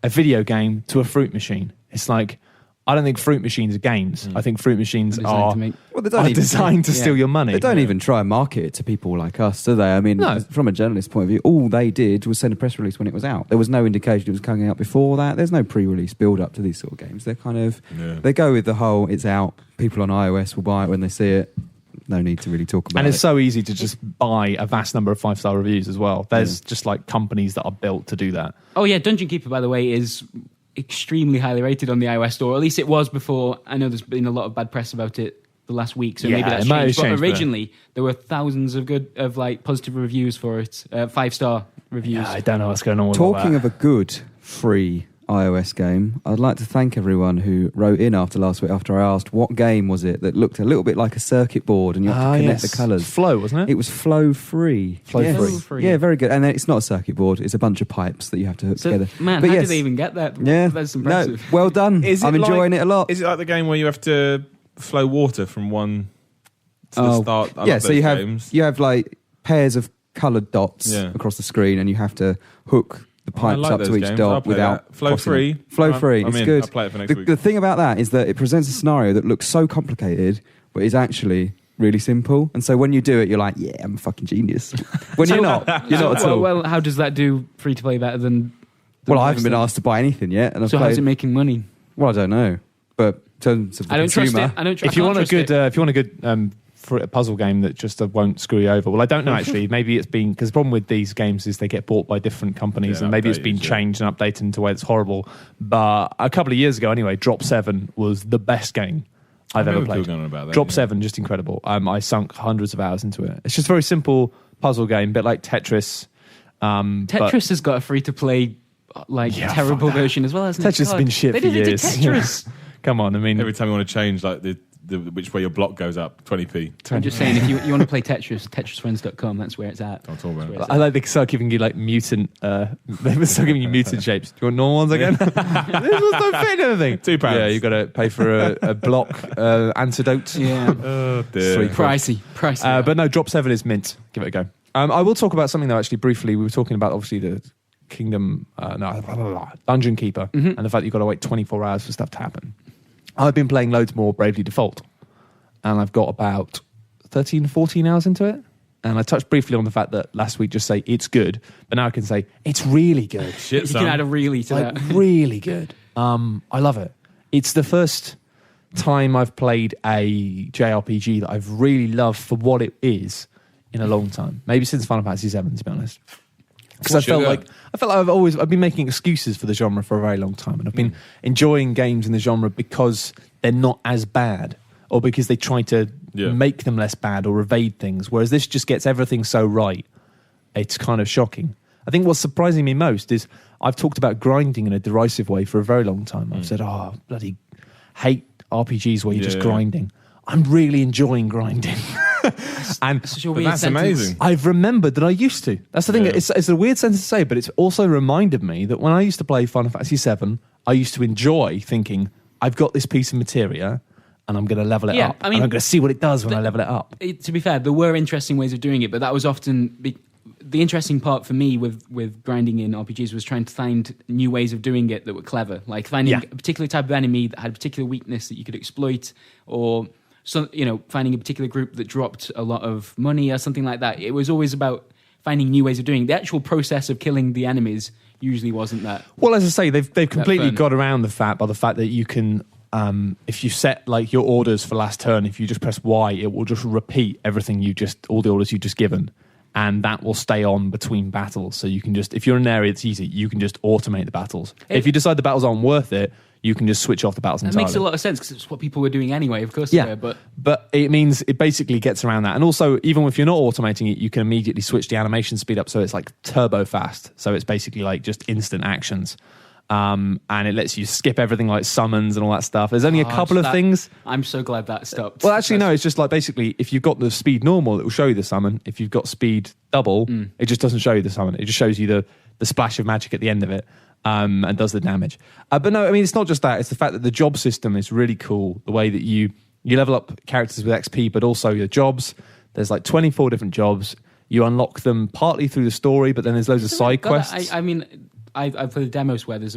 a video game to a fruit machine. It's like, I don't think fruit machines are games. I think fruit machines Designed are to make- Well, they don't even designed to steal your money. They don't even try and market it to people like us, do they? I mean, No. from a journalist's point of view, all they did was send a press release when it was out. There was no indication it was coming out before that. There's no pre-release build-up to these sort of games. They're kind of... They go with the whole, it's out, people on iOS will buy it when they see it. No need to really talk about it. And it's so easy to just buy a vast number of 5-star reviews as well. There's just like companies that are built to do that. Oh yeah, Dungeon Keeper, by the way, is extremely highly rated on the iOS store. At least it was before. I know there's been a lot of bad press about it the last week, so Yeah, maybe that's it might have changed. But changed, originally, there were thousands of like positive reviews for it, 5-star reviews. Yeah, I don't know what's going on with all Talking that. of a good free iOS game, I'd like to thank everyone who wrote in after last week after I asked what game was it that looked a little bit like a circuit board and you have to connect the colours. Flow, wasn't it? It was Flow Free. Flow Yes. Free. Flow Free. Yeah, very good. And then it's not a circuit board, it's a bunch of pipes that you have to hook So, together. man, But how yes, did they even get that? Yeah, That's no, impressive. well done. Is it I'm enjoying like- it a lot. Is it like the game where you have to flow water from one to the Oh. start? I Yeah, love so those you have games. you have like pairs of coloured dots Yeah. across the screen, and you have to hook the Oh, I pipes like up to those each games. I'll dot play without that. Flow crossing free. them. Flow free. I'm It's in. good. I'll play it for next week. The thing about that is that it presents a scenario that looks so complicated, but is actually really simple. And so when you do it, you're like, yeah, I'm a fucking genius. When you're not at all. Well, how does that do free to play better than? Well, I haven't been asked to buy anything yet, and I've So played. how's it making money? Well, I don't know, but in terms of the I don't trust consumer, it. I don't. If you want a good for a puzzle game that just won't screw you over. Well, I don't know actually. Maybe it's been because the problem with these games is they get bought by different companies, Yeah, and maybe it's updated, been yeah. changed and updated into a way that's horrible. But a couple of years ago, anyway, Drop 7 was the best game I've ever remember people played. going on about that, Drop yeah. 7, just incredible. I sunk hundreds of hours into it. It's just a very simple puzzle game, a bit like Tetris. Tetris has got a free to play Yeah, terrible fuck that. version as well, hasn't it? Tetris has been shit they for did it to years. Tetris. Come on, I mean, Every time you want to change like the which way your block goes up, 20p. I'm just saying, if you want to play Tetris, TetrisFriends.com, that's where it's at. I'm talking about it. I like they start giving you like mutant. They start giving you mutant shapes. Do you want normal ones again? This ones don't fit anything. £2. Yeah, you got to pay for a block antidote. Yeah, Oh dear. Sweet. pricey. But no, Drop 7 is mint. Give it a go. I will talk about something though. Actually, briefly, we were talking about obviously the Dungeon Keeper and the fact that you've got to wait 24 hours for stuff to happen. I've been playing loads more Bravely Default, and I've got about 13, 14 hours into it. And I touched briefly on the fact that last week just say it's good, but now I can say it's really good. Shit, You son. can add a really to Like that. really good. I love it. It's the first time I've played a JRPG that I've really loved for what it is in a long time. Maybe since Final Fantasy VII, to be honest. Because I felt like I've been making excuses for the genre for a very long time, and I've been enjoying games in the genre because they're not as bad, or because they try to make them less bad or evade things. Whereas this just gets everything so right, it's kind of shocking. I think what's surprising me most is I've talked about grinding in a derisive way for a very long time. I've said, "Oh, bloody hate RPGs where you're just grinding." I'm really enjoying grinding. And Such a But weird that's sentence. amazing. I've remembered that I used to. That's the thing. Yeah. It's a weird sentence to say, but it's also reminded me that when I used to play Final Fantasy VII, I used to enjoy thinking, I've got this piece of materia and I'm going to level it Yeah, up. I mean, and I'm going to see what it does when I level it up. To be fair, there were interesting ways of doing it, but that was often the interesting part for me with grinding in RPGs was trying to find new ways of doing it that were clever, like finding a particular type of enemy that had a particular weakness that you could exploit, or finding a particular group that dropped a lot of money or something like that. It was always about finding new ways of doing it. The actual process of killing the enemies usually wasn't that. Well, as I say, they've completely fun. got around the fact that you can, if you set like your orders for last turn, if you just press Y, it will just repeat all the orders you've just given. And that will stay on between battles. So you can just, if you're in an area that's easy, you can just automate the battles. If you decide the battles aren't worth it, you can just switch off the battles That entirely. makes a lot of sense because it's what people were doing anyway, of course. Yeah, But but it means it basically gets around that. And also, even if you're not automating it, you can immediately switch the animation speed up so it's like turbo fast. So it's basically like just instant actions. And it lets you skip everything like summons and all that stuff. There's only a couple of things. I'm so glad that stopped. Well, actually, no, it's just like basically if you've got the speed normal, it will show you the summon. If you've got speed double, it just doesn't show you the summon. It just shows you the splash of magic at the end of it. And does the damage. But no, I mean, it's not just that. It's the fact that the job system is really cool. The way that you level up characters with XP, but also your jobs. There's like 24 different jobs. You unlock them partly through the story, but then there's loads of side quests. I mean, I've played the demos where there's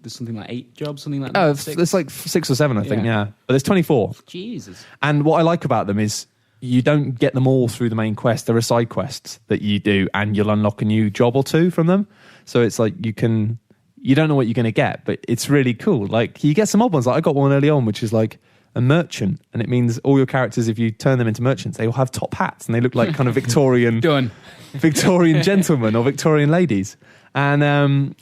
something like 8 jobs, something like that. Oh, it's like 6 or 7, I think. Yeah, but there's 24. Jesus. And what I like about them is you don't get them all through the main quest. There are side quests that you do, and you'll unlock a new job or 2 from them. So it's like you don't know what you're going to get, but it's really cool. Like you get some odd ones. Like I got one early on, which is like a merchant, and it means all your characters, if you turn them into merchants, they all have top hats and they look like kind of Victorian Victorian gentlemen or Victorian ladies. And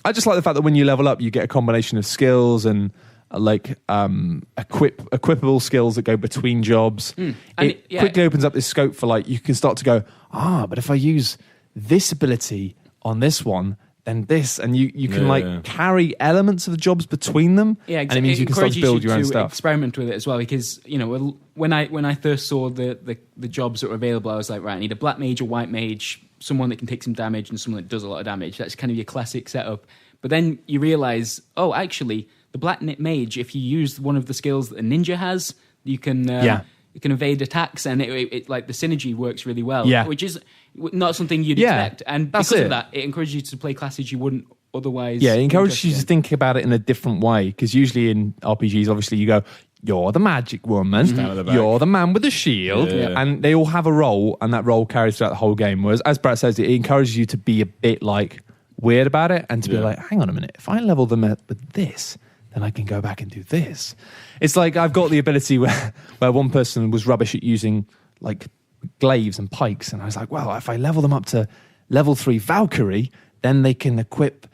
I just like the fact that when you level up, you get a combination of skills and like equipable skills that go between jobs. It quickly opens up this scope for like you can start to go, but if I use this ability on this one, then this, and you can carry elements of the jobs between them. Yeah, exactly. And it means you can start to build your own stuff. Experiment with it as well, because when I first saw the jobs that were available, I was like, right, I need a black mage, a white mage, someone that can take some damage, and someone that does a lot of damage. That's kind of your classic setup. But then you realize, actually, the black mage, if you use one of the skills that a ninja has, you can you can evade attacks, and it like the synergy works really well. Yeah. Which is not something you'd expect, and because of that, it encourages you to play classes you wouldn't otherwise. Yeah, it encourages you to think about it in a different way, because usually in RPGs, obviously you go, you're the magic woman, you're the man with the shield, and they all have a role, and that role carries throughout the whole game. Whereas, as Brett says, it encourages you to be a bit like weird about it, and to be like, hang on a minute, if I level them up with this, then I can go back and do this. It's like I've got the ability where one person was rubbish at using like glaives and pikes, and I was like, well, if I level them up to level 3 Valkyrie, then they can equip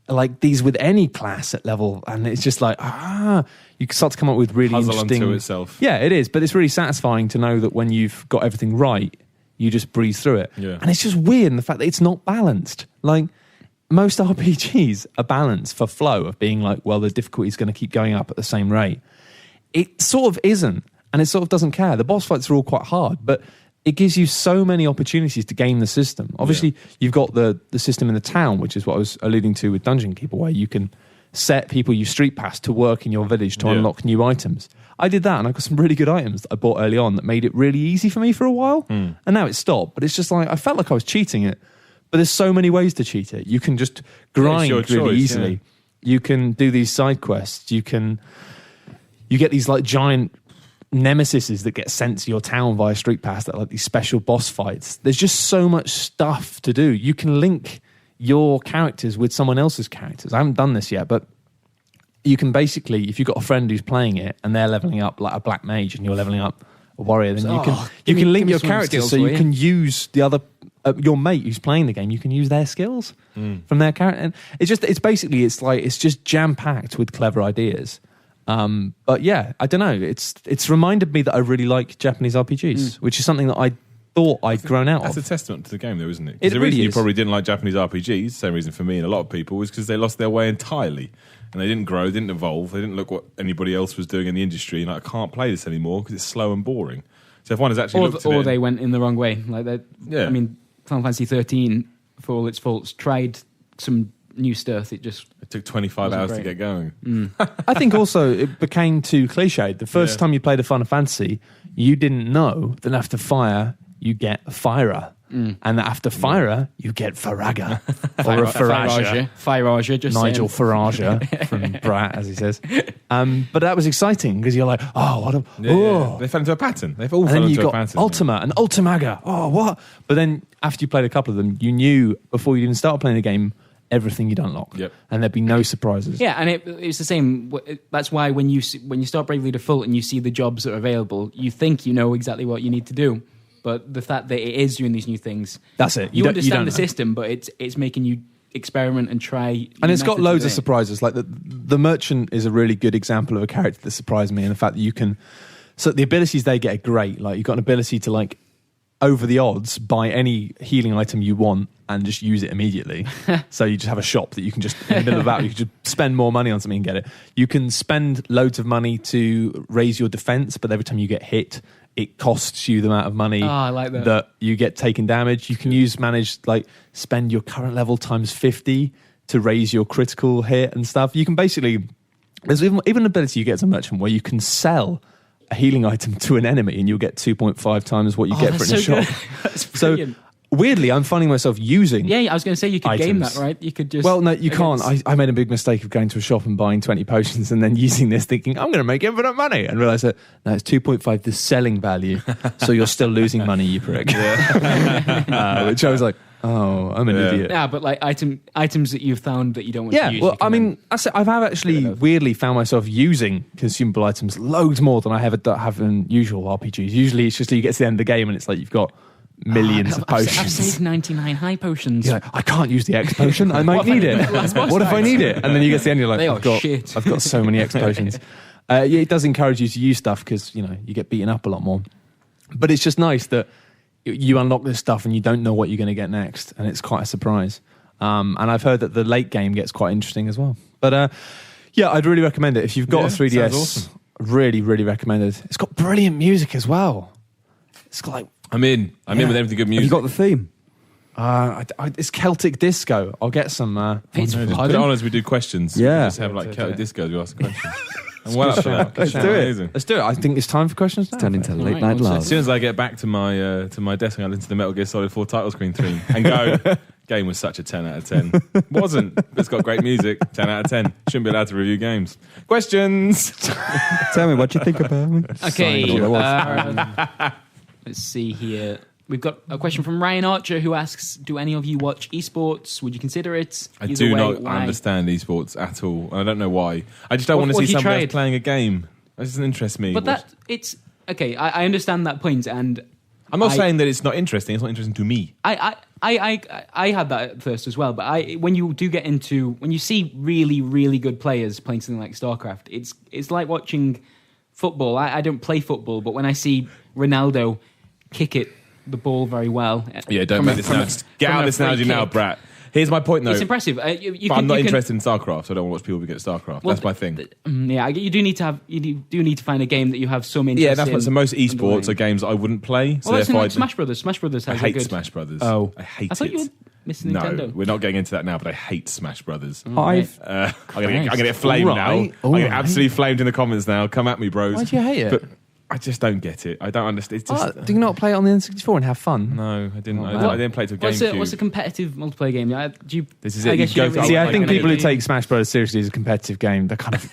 like these with any class at level, and it's just like you can start to come up with really interesting unto itself. Yeah, it is, but it's really satisfying to know that when you've got everything right, you just breeze through it. And it's just weird in the fact that it's not balanced. Like most RPGs are balanced for flow of being like, well, the difficulty is going to keep going up at the same rate. It sort of isn't, and it sort of doesn't care. The boss fights are all quite hard, but it gives you so many opportunities to game the system. Obviously, you've got the system in the town, which is what I was alluding to with Dungeon Keeper, where you can set people you street pass to work in your village to unlock new items. I did that, and I got some really good items that I bought early on that made it really easy for me for a while, and now it's stopped. But it's just like, I felt like I was cheating it. But there's so many ways to cheat it. You can just grind really easily. You can do these side quests. You get these like giant nemesises that get sent to your town via street pass that are like these special boss fights. There's just so much stuff to do. You can link your characters with someone else's characters. I haven't done this yet, but you can basically, if you've got a friend who's playing it and they're leveling up like a black mage and you're leveling up a warrior, then you can link your characters so you can use the other your mate who's playing the game. You can use their skills from their character, and it's just jam packed with clever ideas. But yeah, I don't know. It's reminded me that I really like Japanese RPGs, which is something that I thought I'd grown out of. That's a testament to the game, though, isn't it? It the really reason is. you probably didn't like Japanese RPGs, same reason for me and a lot of people, was because they lost their way entirely. And they didn't grow, they didn't evolve, they didn't look what anybody else was doing in the industry. And I can't play this anymore because it's slow and boring. So if one has actually looked at it... Or they went in the wrong way. Like that. I mean, Final Fantasy 13, for all its faults, tried some new stuff. It took 25 hours to get going. I think also it became too cliched. The first time you played a Final Fantasy, you didn't know that after fire, you get Fyra. And that after Fyra, you get Faraga. Or a Faraja. Firaja, just Nigel Faraja from Brat, as he says. But that was exciting because you're like, They fell into a pattern. They've all fell into a pattern. And then you got Ultima and Ultimaga. Oh, what? But then after you played a couple of them, you knew before you even started playing the game everything you'd unlock. And there'd be no surprises. Yeah, and it's the same. That's why when you start Bravely Default and you see the jobs that are available, you think you know exactly what you need to do. But the fact that it is doing these new things, that's it. You understand the system, but it's making you experiment and try. And it's got loads of surprises. Like the merchant is a really good example of a character that surprised me, and the fact that you can. So the abilities they get are great. Like you've got an ability to like over the odds buy any healing item you want and just use it immediately. So you just have a shop that you can just in the middle of battle you can just spend more money on something and get it. You can spend loads of money to raise your defense, but every time you get hit, it costs you the amount of money I like that you get taking damage. You can spend your current level times 50 to raise your critical hit and stuff. You can basically, there's even an ability you get as a merchant where you can sell a healing item to an enemy and you'll get 2.5 times what you get for it in a shop. That's brilliant. So weirdly, I'm finding myself using. Yeah, I was going to say you could game items. that, right? You could just. Well, no, you can't. I made a big mistake of going to a shop and buying 20 potions and then using this thinking, I'm going to make infinite money. And realised that, no, it's 2.5 the selling value. So you're still losing money, you prick. Which I was like, oh, I'm an idiot. Yeah, but like items that you've found that you don't want to use. Well, I mean, I've actually weirdly found myself using consumable items loads more than I ever have in usual RPGs. Usually it's just you get to the end of the game and it's like you've got millions of potions. I've saved 99 high potions. You're like, I can't use the X potion. I might need it. What if I need it? And then you get to the end, you're like, I've got so many X potions. It does encourage you to use stuff because you get beaten up a lot more. But it's just nice that you unlock this stuff and you don't know what you're going to get next, and it's quite a surprise. And I've heard that the late game gets quite interesting as well. But I'd really recommend it if you've got a 3DS. Awesome. Really, really recommend it. It's got brilliant music as well. It's like. I'm in with everything good music. Have you got the theme? It's Celtic disco. I'll get some. Put it on as we do questions. Yeah. Just have like Celtic disco as we ask questions. I'm well up for that. Let's do it. I think it's time for questions now. Turn into late night love. As soon as I get back to my desk, I'm going to listen to the Metal Gear Solid 4 title screen theme and go, game was such a 10 out of 10. Wasn't. But it's got great music. 10 out of 10. Shouldn't be allowed to review games. Questions. Tell me what you think about me. Okay. Let's see here. We've got a question from Ryan Archer who asks, do any of you watch esports? Would you consider it? I do not understand esports at all. I don't know why. I just don't want to see somebody else playing a game. That doesn't interest me. But it's... Okay, I understand that point, and... I'm not saying that it's not interesting. It's not interesting to me. I had that at first as well, but when you do get into... When you see really, really good players playing something like StarCraft, it's like watching football. I don't play football, but when I see Ronaldo kick the ball very well... Yeah, don't make this now. Get out of this analogy now, Brat. Here's my point, though. It's impressive. I'm not interested in StarCraft, so I don't want to watch people who get StarCraft. Well, that's my thing. You do need to find a game that you have some interest in. Yeah, that's what. So most esports are games that I wouldn't play. So that's like Smash Brothers. Smash Brothers has I hate Smash Brothers. Oh, I hate it. I thought you were missing Nintendo. No, we're not getting into that now, but I hate Smash Brothers. Mm, I'm going to get flamed now. I'm going to get absolutely flamed in the comments now. Come at me, bros. Why do you hate it? But I just don't get it. I don't understand. It's just, do you not play it on the N64 and have fun? No, I didn't. I didn't play it to GameCube. What's a competitive multiplayer game? This is it. I think people who take Smash Bros. Seriously as a competitive game, they're kind of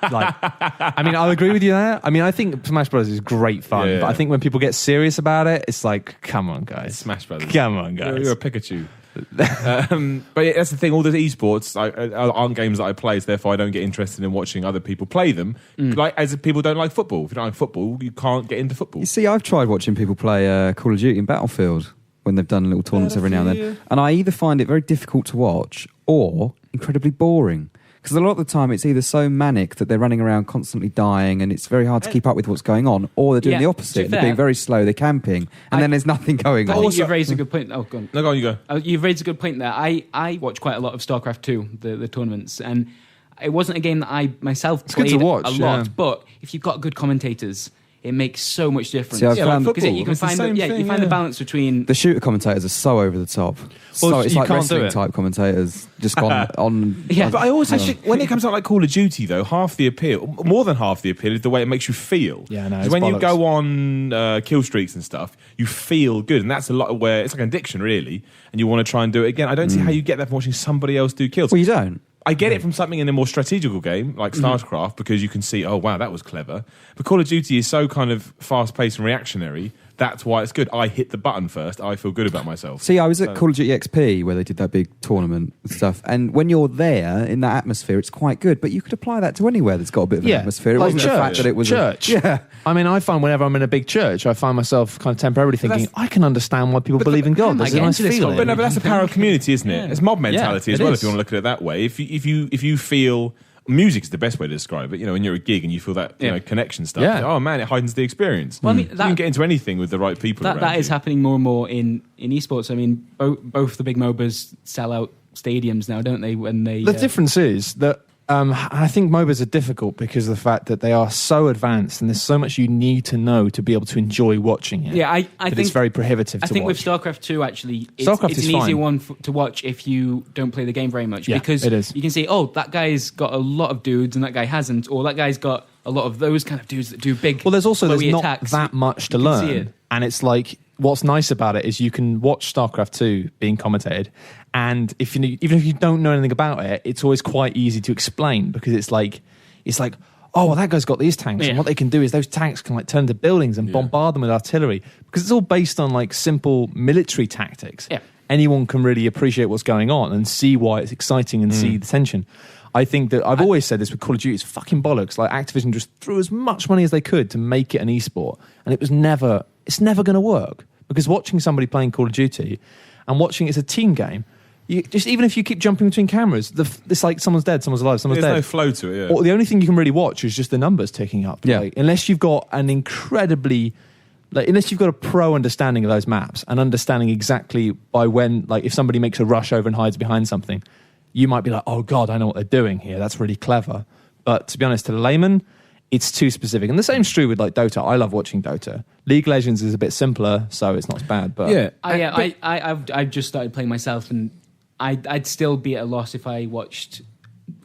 like... I mean, I'll agree with you there. I mean, I think Smash Bros. Is great fun, but I think when people get serious about it, it's like, come on, guys. Smash Bros. Come on, guys. You're a Pikachu. But yeah, that's the thing. All the esports aren't games that I play, so therefore I don't get interested in watching other people play them. Like as people don't like football. If you don't like football, you can't get into football. You see, I've tried watching people play Call of Duty and Battlefield when they've done little tournaments every now and then, and I either find it very difficult to watch or incredibly boring. Because a lot of the time it's either so manic that they're running around constantly dying and it's very hard to keep up with what's going on, or they're doing the opposite. They're being very slow, they're camping, and then there's nothing going on. You've raised a good point. Oh, go on. No, go on, you go. You've raised a good point there. I watch quite a lot of StarCraft 2, the tournaments, and it wasn't a game that I myself played a lot, but if you've got good commentators, it makes so much difference. See, because you can find the balance between... The shooter commentators are so over the top. So it's like wrestling type commentators just gone on... Yeah, but I always think when it comes out like Call of Duty, though, half the appeal, more than half the appeal, is the way it makes you feel. Yeah, no, when you go on kill streaks and stuff, you feel good, and that's a lot of where it's like an addiction, really, and you want to try and do it again. I don't see how you get that from watching somebody else do kills. Well, you don't. I get it from something in a more strategical game like StarCraft because you can see, oh wow, that was clever. But Call of Duty is so kind of fast-paced and reactionary. That's why it's good. I hit the button first. I feel good about myself. See, I was at Call of Duty XP where they did that big tournament and stuff. And when you're there in that atmosphere, it's quite good. But you could apply that to anywhere that's got a bit of an atmosphere. It wasn't the fact that it was church. I mean, I find whenever I'm in a big church, I find myself kind of temporarily thinking, I can understand why people believe in God. There's a nice feeling. But that's the power of community, isn't it? It's mob mentality as well, if you want to look at it that way. If you feel... Music is the best way to describe it. You know, when you're at a gig and you feel that connection stuff. Oh man, it heightens the experience. Well, I mean, you can get into anything with the right people. That is happening more and more in esports. I mean, both the big MOBAs sell out stadiums now, don't they? The difference is that I think MOBAs are difficult because of the fact that they are so advanced and there's so much you need to know to be able to enjoy watching it. Yeah, I think it's very prohibitive to watch. I think with StarCraft 2, actually, it's an easier one to watch if you don't play the game very much. Yeah, because it is. You can see, oh, that guy's got a lot of dudes and that guy hasn't, or that guy's got a lot of those kind of dudes that do big. Well, there's flowy not attacks, that much to you can see learn, it. and it's like what's nice about it is you can watch StarCraft 2 being commentated, and even if you don't know anything about it, it's always quite easy to explain because it's like, oh, well, that guy's got these tanks, and what they can do is those tanks can like turn into buildings and bombard them with artillery because it's all based on like simple military tactics. Yeah. Anyone can really appreciate what's going on and see why it's exciting and see the tension. I think that I've always said this with Call of Duty, it's fucking bollocks. Like Activision just threw as much money as they could to make it an esport, and it's never going to work because watching somebody playing Call of Duty and watching it's a team game. You just even if you keep jumping between cameras, it's like someone's dead, someone's alive, someone's dead. There's no flow to it. Yeah. Or the only thing you can really watch is just the numbers ticking up. Yeah. Like, unless you've got an incredibly, unless you've got a pro understanding of those maps and understanding exactly by when, like, if somebody makes a rush over and hides behind something, you might be like, oh god, I know what they're doing here. That's really clever. But to be honest, to the layman, it's too specific. And the same's true with like Dota. I love watching Dota. League of Legends is a bit simpler, so it's not as bad. But Yeah. I've just started playing myself, and I'd still be at a loss if I watched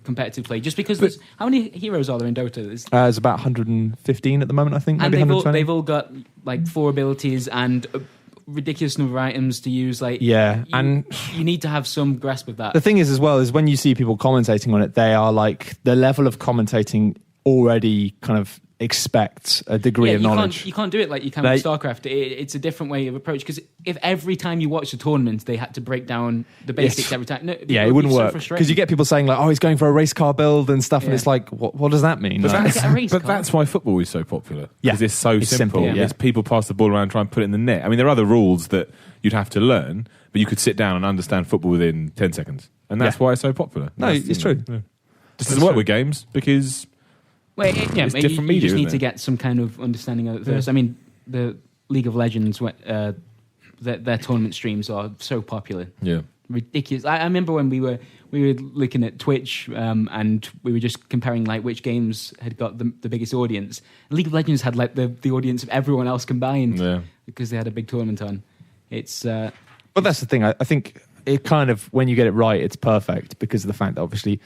competitive play, just because there's how many heroes are there in Dota? There's about 115 at the moment, I think. And Maybe they've 120. all got like 4 abilities and a ridiculous number of items to use. Like, Yeah, and you need to have some grasp of that. the thing is, as well, is when you see people commentating on it, they are like the level of commentating already kind of expects a degree of knowledge. You can't do it like you can with StarCraft. It's a different way of approach, because if every time you watch the tournament they had to break down the basics every time, it wouldn't work, because you get people saying like, oh, he's going for a race car build and stuff, and it's like, what does that mean? But, Like, that's why football is so popular. Yeah. Because it's so simple. Yeah. It's people pass the ball around and try and put it in the net. I mean, there are other rules that you'd have to learn, but you could sit down and understand football within 10 seconds. And that's why it's so popular. No, it's true. Yeah. Just doesn't work with games because... Well, it's you different media, just need isn't to it? get some kind of understanding of it first. I mean, the League of Legends, their tournament streams are so popular. Yeah. Ridiculous. I remember when we were looking at Twitch, and we were just comparing like which games had got the biggest audience. League of Legends had like the audience of everyone else combined, because they had a big tournament on. It's but that's the thing. I think it kind of, when you get it right, it's perfect, because of the fact that obviously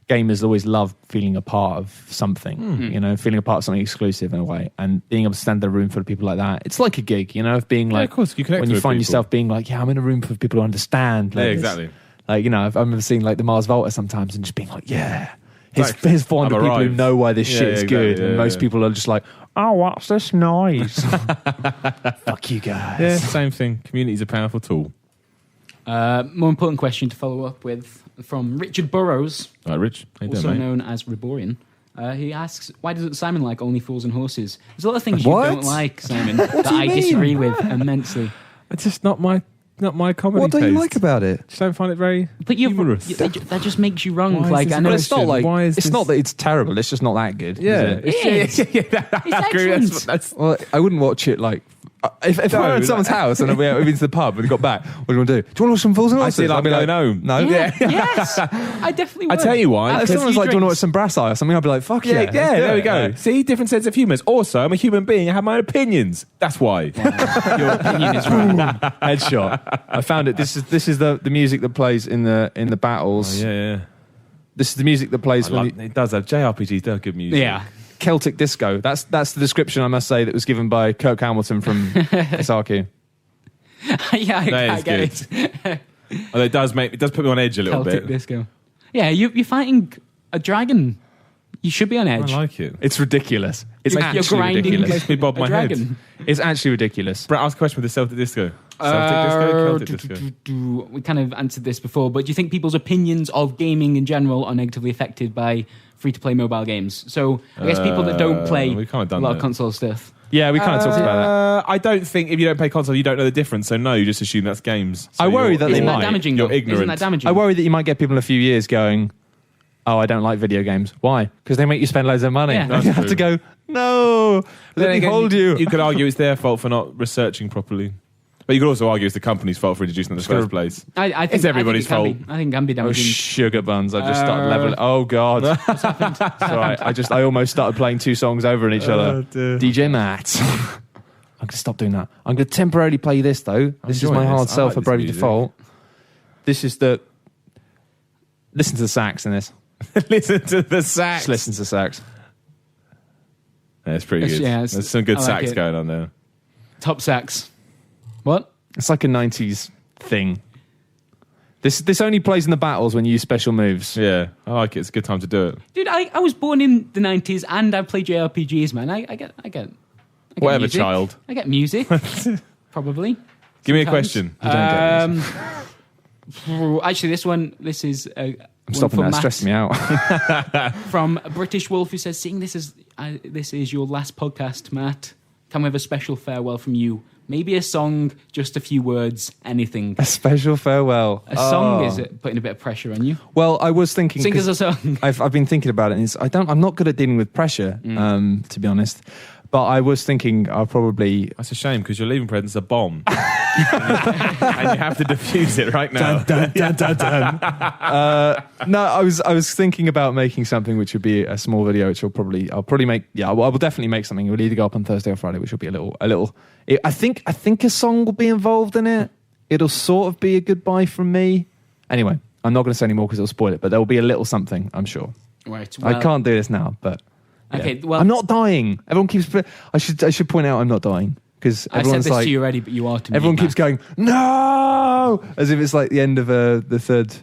gamers always love feeling a part of something, you know, feeling a part of something exclusive in a way, and being able to stand in a room full of people like that. It's like a gig, you know, of being like, of course, you connect when you with find people. yourself being like, yeah, I'm in a room full of people who understand. Like, Yeah, exactly. Like, you know, I remember seeing like the Mars Volta sometimes and just being like, yeah, here's Exactly. 400 I've people who arrived. know why this shit is good, exactly, and most people are just like, oh, what's this noise? Fuck you guys. Yeah, same thing. Community's a powerful tool. more important question to follow up with from Richard Burrows, All right, Rich. How you doing, also mate? known as Reborian. He asks, why doesn't Simon like Only Fools and Horses? There's a lot of things What? you don't like, Simon, that I disagree with immensely. It's just not my comedy What don't you taste. like about it? Just don't find it very But humorous. that just makes you wrong. Why is Like, this I know But it's not like, Why is it's this- not that it's terrible, it's just not that good. Yeah. is it? It is. I agree. excellent. That's Well, I wouldn't watch it like. If I were at someone's house and we've been to the pub and got back, what do you want to do? Do you want to watch some Fools and I Horses? see, like, I'd be going home. No. Yeah, yes, I definitely I would. tell you why. If 'cause someone's you like, do you want to drink- watch some Brass Eye or something? I'd be like, fuck yeah. Yeah, let's do there we it. go. Like, See, different sense of humour. Also, I'm a human being. I have my own opinions. That's why. Your opinion is wrong. Headshot. I found it. This is the music that plays in the battles. Yeah. This is the music that plays when It does have JRPGs. They're good music. Yeah. Celtic disco. That's the description, I must say, that was given by Kirk Hamilton from Kisaki. Yeah, I That is get it. Although it does put me on edge a little Celtic bit. disco. Yeah, you're fighting a dragon. You should be on I edge. like it. It's ridiculous. It's You're actually grinding ridiculous. Makes me bob a my head. dragon. It's actually ridiculous. Brett, ask a question with the Celtic disco. Celtic disco? Celtic disco. We kind of answered this before, but do you think people's opinions of gaming in general are negatively affected by free-to-play mobile games? So I guess people that don't play we've kind of a done lot of that. console stuff. Yeah, we kind of talked about that. I don't think if you don't play console, you don't know the difference. So no, you just assume that's games. So I worry you're- that they Isn't might. that damaging? You're though? ignorant. Isn't that damaging? I worry that you might get people in a few years going, oh, I don't like video games. Why? Because they make you spend loads of money. Yeah. And That's you have true. to go, no, Then let me again, hold you. You could argue it's their fault for not researching properly. But you could also argue it's the company's fault for introducing it in the first place. I think It's everybody's I think it can fault. be. I think it can be Oh, damaging. sugar buns. I just started leveling. Oh, God. What's happened? I almost started playing two songs over in each other. dear. DJ Matt. I'm going to stop doing that. I'm going to temporarily play this, though. This is my enjoying hard this. I sell like for this Brave music. Default. This is the... Listen to the sax in this. Listen to the sax. Just listen to the sax. Yeah, it's pretty good. Yeah, There's some good I like sax it. going on there. Top sax. What? It's like a 90s thing. This only plays in the battles when you use special moves. Yeah, I like it. It's a good time to do it. Dude, I was born in the 90s and I play JRPGs, man. I get Whatever, music. child. I get music. Probably. Give me a Sometimes. question. You don't get Actually, this is I'm stopping that. It's stressing me out. from British Wolf, who says, "Seeing this is your last podcast, Matt. Can we have a special farewell from you? Maybe a song, just a few words, anything. A special farewell. A song is it putting a bit of pressure on you? Well, I was thinking. Sing us 'cause a song. I've been thinking about it, and I'm not good at dealing with pressure, to be honest. But I was thinking I'll probably. That's a shame because your leaving present's a bomb. And you have to defuse it right now. No, I was thinking about making something which would be a small video, which I'll probably make. Yeah, I will definitely make something. It will either go up on Thursday or Friday, which will be a little. I think a song will be involved in it. It'll sort of be a goodbye from me. Anyway, I'm not going to say any more because it'll spoil it. But there will be a little something, I'm sure. Right. I can't do this now, but. Yeah. Okay. Well, I'm not dying. Everyone keeps. I should point out I'm not dying because I said everyone's this like. to you already, but you are to me. Everyone keeps Matt. going no, as if it's like the end of the third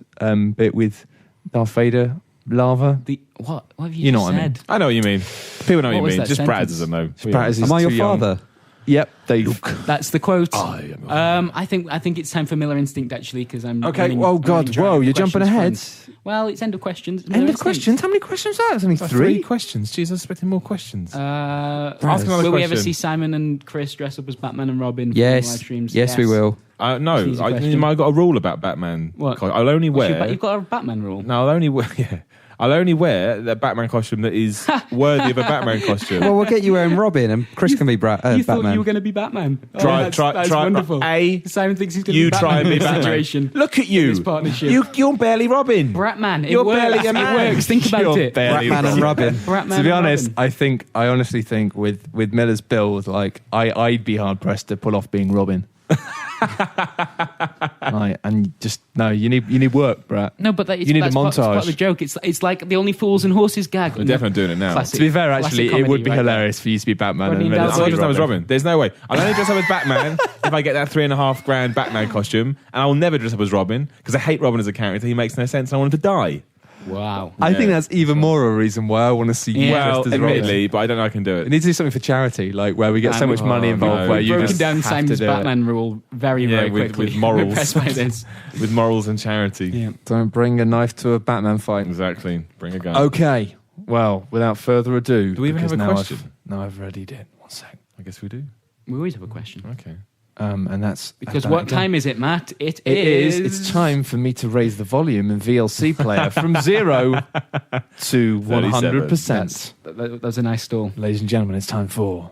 bit with Darth Vader lava. What have you, know just what I mean. said? I know what you mean. People know what What you was mean. that Just Brad sentence? doesn't know. Brad is Am I your too young. father? Yep, they. That's the quote. I am I think it's time for Miller Instinct actually because I'm Okay. running- Oh running God. dry Whoa, with you're jumping questions, ahead. friend. Well, it's end of questions. Miller End of Instinct. questions. How many questions are there? There's only three three. questions. Jeez, I was expecting more questions. Ask another will we ever question. see Simon and Chris dress up as Batman and Robin for Yes. live streams? Yes, we will. No, It's an easy question. I've got a rule about Batman. What? I'll only wear. You've got a Batman rule. No, I'll only wear. Yeah, I'll only wear the Batman costume that is worthy of a Batman costume. Well, we'll get you wearing Robin, and Chris can be You Batman. thought you were going to be Batman. Try, that's wonderful. Simon thinks he's going to You be Batman try and in be this Batman. situation. Look at you. This partnership. You're barely Robin. Bratman. It You're works. barely a It man. works. Think about You're it. barely Batman and Robin. Bratman To be and honest, Robin. I honestly think with Miller's build, like I'd be hard pressed to pull off being Robin. Right, and just no, you need work, Brett. No, but You need a that's part montage. of the joke. It's like the only fools and horses gag. We're definitely doing it now. Classic- To be fair, classic actually, it comedy would be right there. hilarious for you to be Batman Rodney and Miller Dallas. to I'll be dress up as Robin. There's no way. I'll only dress up as Batman if I get that $3,500 Batman costume, and I will never dress up as Robin because I hate Robin as a character. He makes no sense. And I want him to die. Wow. I think Yeah. that's even more a reason why I want to see you Yeah. Well, dressed as Robin. admittedly, but I don't know I can do We it. need to do something for charity, like where we get so much money involved, no. where We've you Broken just down have Simon's to do it. Batman rule very, very with quickly. morals. I'm impressed by this. With morals and charity. Yeah. Don't bring a knife to a Batman fight. Exactly. Bring a gun. Okay, well, without further ado, Do we even because have a now question? I've already did. One sec. I guess we do. We always have a question. Okay. And that's Because that what again. time is it, Matt? It is. It's time for me to raise the volume in VLC player from 0 to 100%. That was a nice stall. Ladies and gentlemen, it's time for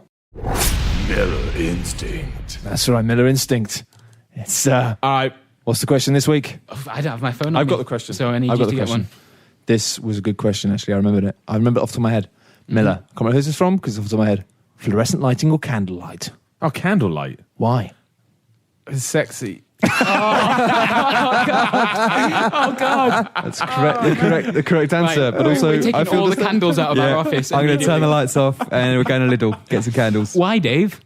Miller Instinct. That's right, Miller Instinct. It's All right. what's the question this week? I don't have my phone on I've me, got the question. So I need I've you got to the get question. one. This was a good question, actually. I remembered it. I remember it off the top of my head. Miller. Can't remember who's this from because it's off the top of my head. Fluorescent lighting or candlelight? Oh, candlelight. Why? It's sexy. Oh, God. That's correct. The correct answer. Right. But also, We're taking I feel all the candles out of our office. I'm going to turn the immediately. lights off, and we're going to Lidl, get some candles. Why, Dave?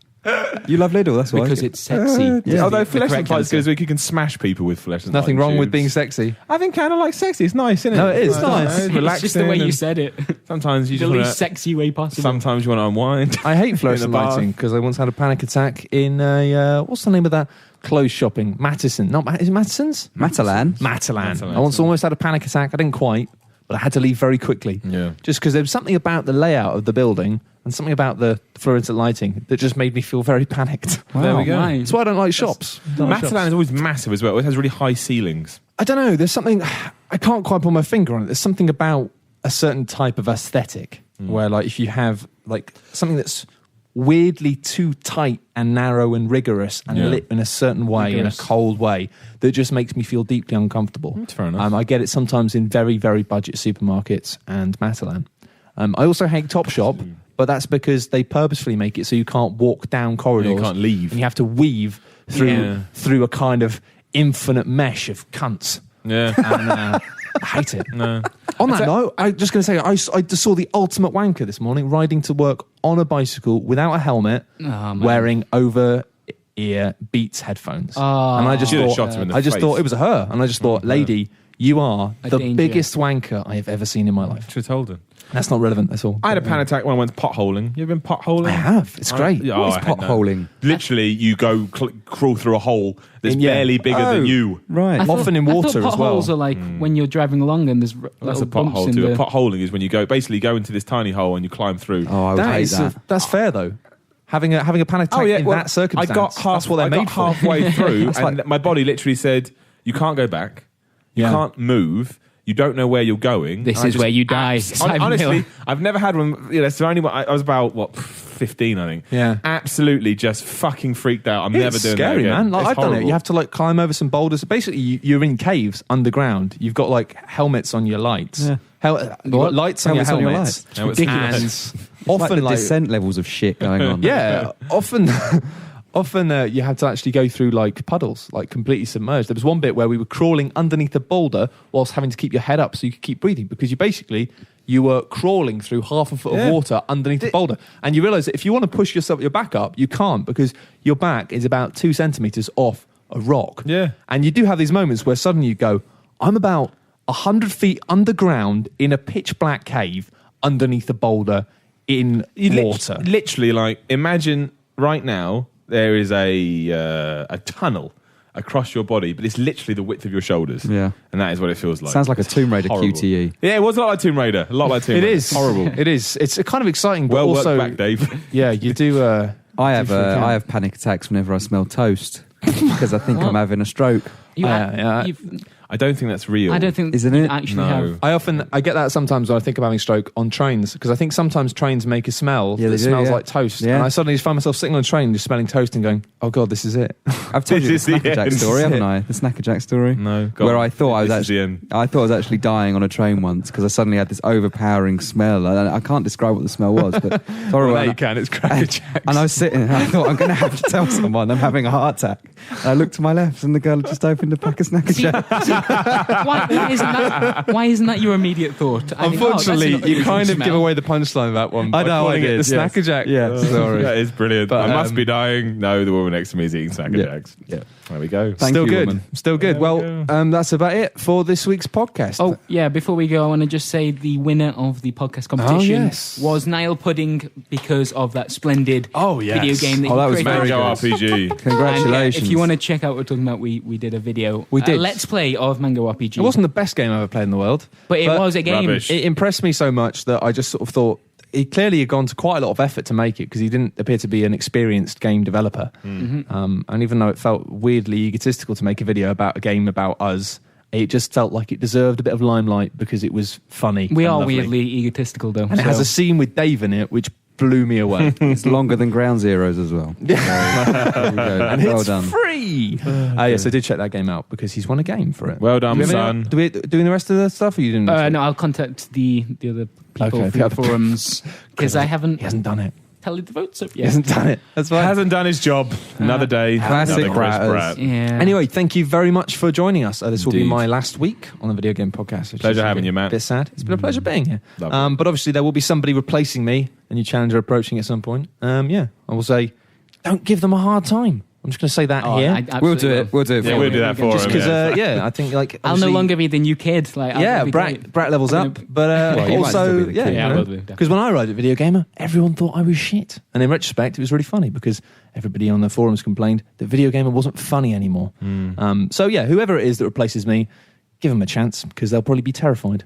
You love Lidl, that's why. Because it's sexy. Yeah. Although The fluorescent correct light is good answer. as we can smash people with fluorescent nothing light wrong with tubes. being sexy. I think candlelight's sexy. It's nice, isn't it? No, it is. It's Nice. It's It's relaxing. just the way you and said it. Sometimes you The just want least sexy way possible. Sometimes you want to unwind. I hate fluorescent bath. lighting because I once had a panic attack in a what's the name of that clothes shopping? Mattison. Is it Mattison's? Matalan. Matalan. Matalan. I once almost had a panic attack. I didn't quite, but I had to leave very quickly. Yeah. Just because there was something about the layout of the building and something about the fluorescent lighting that just made me feel very panicked. There we go. Why? That's why I don't like shops. Matalan is always massive as well. It has really high ceilings. I don't know. There's something I can't quite put my finger on it. There's something about a certain type of aesthetic where, like, if you have like something that's weirdly too tight and narrow and rigorous and Yeah. lit in a certain way, Rigorous. in a cold way, that just makes me feel deeply uncomfortable. That's fair enough. I get it sometimes in very, very budget supermarkets and Matalan. I also hate Topshop, but that's because they purposefully make it so you can't walk down corridors. You can't leave. And you have to weave Yeah. through a kind of infinite mesh of cunts. Yeah. And I hate it. No. On that note, I'm just going to say, I just saw the ultimate wanker this morning, riding to work on a bicycle without a helmet, wearing over-ear Beats headphones. And I just thought it was a her. And I just thought, lady, you are the biggest wanker I have ever seen in my life. Should have told her. That's not relevant, that's all. I had a panic attack when I went potholing. You ever been potholing? I have. It's great. What is potholing? Literally, you go crawl through a hole that's barely bigger than you. Right. Often in water as well. Potholes are like when you're driving along and there's That's a pothole too. Potholing is when you go into this tiny hole and you climb through. Oh, I would hate that. That's fair, though. Having a panic attack in that circumstance, that's what they're made for. Halfway through, and my body literally said, you can't go back. You can't move. You don't know where you're going. This is where you die. Honestly, I've never had one. So I was about 15, I think. Yeah, absolutely, just fucking freaked out. I'm never doing scary, that again. Man. Like, I've horrible. done it. You have to climb over some boulders. Basically, you're in caves underground. You've got helmets on your lights. Yeah. Lights on your helmets. Ridiculous. Often the descent levels of shit going on. Yeah, often you had to actually go through puddles, completely submerged. There was one bit where we were crawling underneath a boulder whilst having to keep your head up so you could keep breathing, because you were crawling through half a foot of water underneath the boulder. And you realise that if you want to push your back up, you can't, because your back is about 2 centimetres off a rock. Yeah. And you do have these moments where suddenly you go, I'm about 100 feet underground in a pitch black cave underneath a boulder in water. Literally, imagine right now, there is a tunnel across your body, but it's literally the width of your shoulders. Yeah. And that is what it feels like. Sounds like a Tomb Raider Horrible. QTE. Yeah, it was a lot like Tomb Raider. It is. Horrible. It is. It's kind of exciting, but Well also... worked back, Dave. Yeah, you do... I have panic attacks whenever I smell toast because I think I'm having a stroke. I don't think that's real. I don't think Isn't you it? actually No. have. I get that sometimes when I think of having a stroke on trains, because I think sometimes trains make a smell that smells like toast. Yeah. And I suddenly find myself sitting on a train just smelling toast and going, oh God, this is it. I've told you the This is the Snacker Jack end. story, haven't I? The Snacker Jack story? No. Go Where on. I thought I This is the end. I was actually dying on a train once because I suddenly had this overpowering smell. And I can't describe what the smell was, but it's horrible. Well, you can, it's Cracker Jacks. And I was sitting and I thought, I'm going to have to tell someone I'm having a heart attack. And I looked to my left and the girl had just opened a pack of Snacker Jacks. Why isn't that your immediate thought? I think, Unfortunately, you kind of give away the punchline of that one. I know, I did. The Snacker Jack. Yeah, sorry. That is brilliant. But, I must be dying. No, the woman next to me is eating Snacker Jacks. Yeah. There we go. Thank Still you, good. woman. Still good. There we Well, that's about it for this week's podcast. Oh, yeah, before we go, I want to just say the winner of the podcast competition was Nile Pudding because of that splendid video game that that he was created. very Mango good. RPG. Congratulations. And, if you want to check out what we're talking about, we did a video. We did. A Let's Play of Mango RPG. It wasn't the best game I ever played in the world. But it was a game. Rubbish. It impressed me so much that I just sort of thought he clearly had gone to quite a lot of effort to make it, because he didn't appear to be an experienced game developer. And even though it felt weirdly egotistical to make a video about a game about us, it just felt like it deserved a bit of limelight because it was funny. We and are lovely. weirdly egotistical, though. And it has a scene with Dave in it which blew me away. It's longer than Ground Zeroes as well. There you go. And Well it's done. free. Yes, I did check that game out because he's won a game for it. Well done, Do we have son. any- Do we doing the rest of the stuff, or you didn't? No, I'll contact the other people Okay, through the forums because I haven't He hasn't done it. tallied the votes up He yet. hasn't done it. That's fine. Hasn't done his job. Another day. Classic Another Chris Bratters. Pratt. Yeah. Anyway, thank you very much for joining us. This will be Indeed. my last week on the Video Game Podcast. Which Pleasure is having you, Matt. A bit sad. It's been a pleasure being here. Lovely. But obviously there will be somebody replacing me, a new challenger approaching at some point. I will say, don't give them a hard time. I'm just going to say that Oh, here. I We'll absolutely do it. will. We'll do it. Yeah, for we'll you. do that for just him. because, Yeah. I think I'll no obviously- longer be the new kid. Yeah, Brat levels up, but Well, you might still also be the kid. Yeah, I will do, because when I arrived at Video Gamer, everyone thought I was shit, and in retrospect, it was really funny because everybody on the forums complained that Video Gamer wasn't funny anymore. So yeah, whoever it is that replaces me, give them a chance because they'll probably be terrified.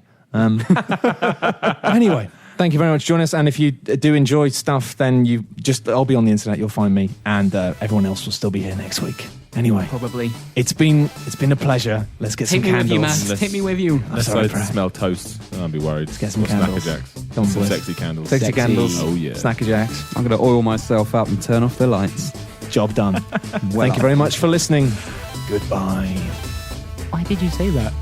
Anyway. Thank you very much for joining us, and if you do enjoy stuff, then I'll be on the internet, you'll find me, and everyone else will still be here next week. Anyway, Probably. it's been a pleasure. Let's get Take some me with you, candles. Matt. Take me with you. Let's sorry, to Brad. smell toast. I'll be worried. Let's get some candles. Snacker Jacks. Come on, Some boys. sexy candles. Sexy candles. Oh, yeah. Snacker Jacks. I'm going to oil myself up and turn off the lights. Job done. Thank you very much for listening. Goodbye. Why did you say that?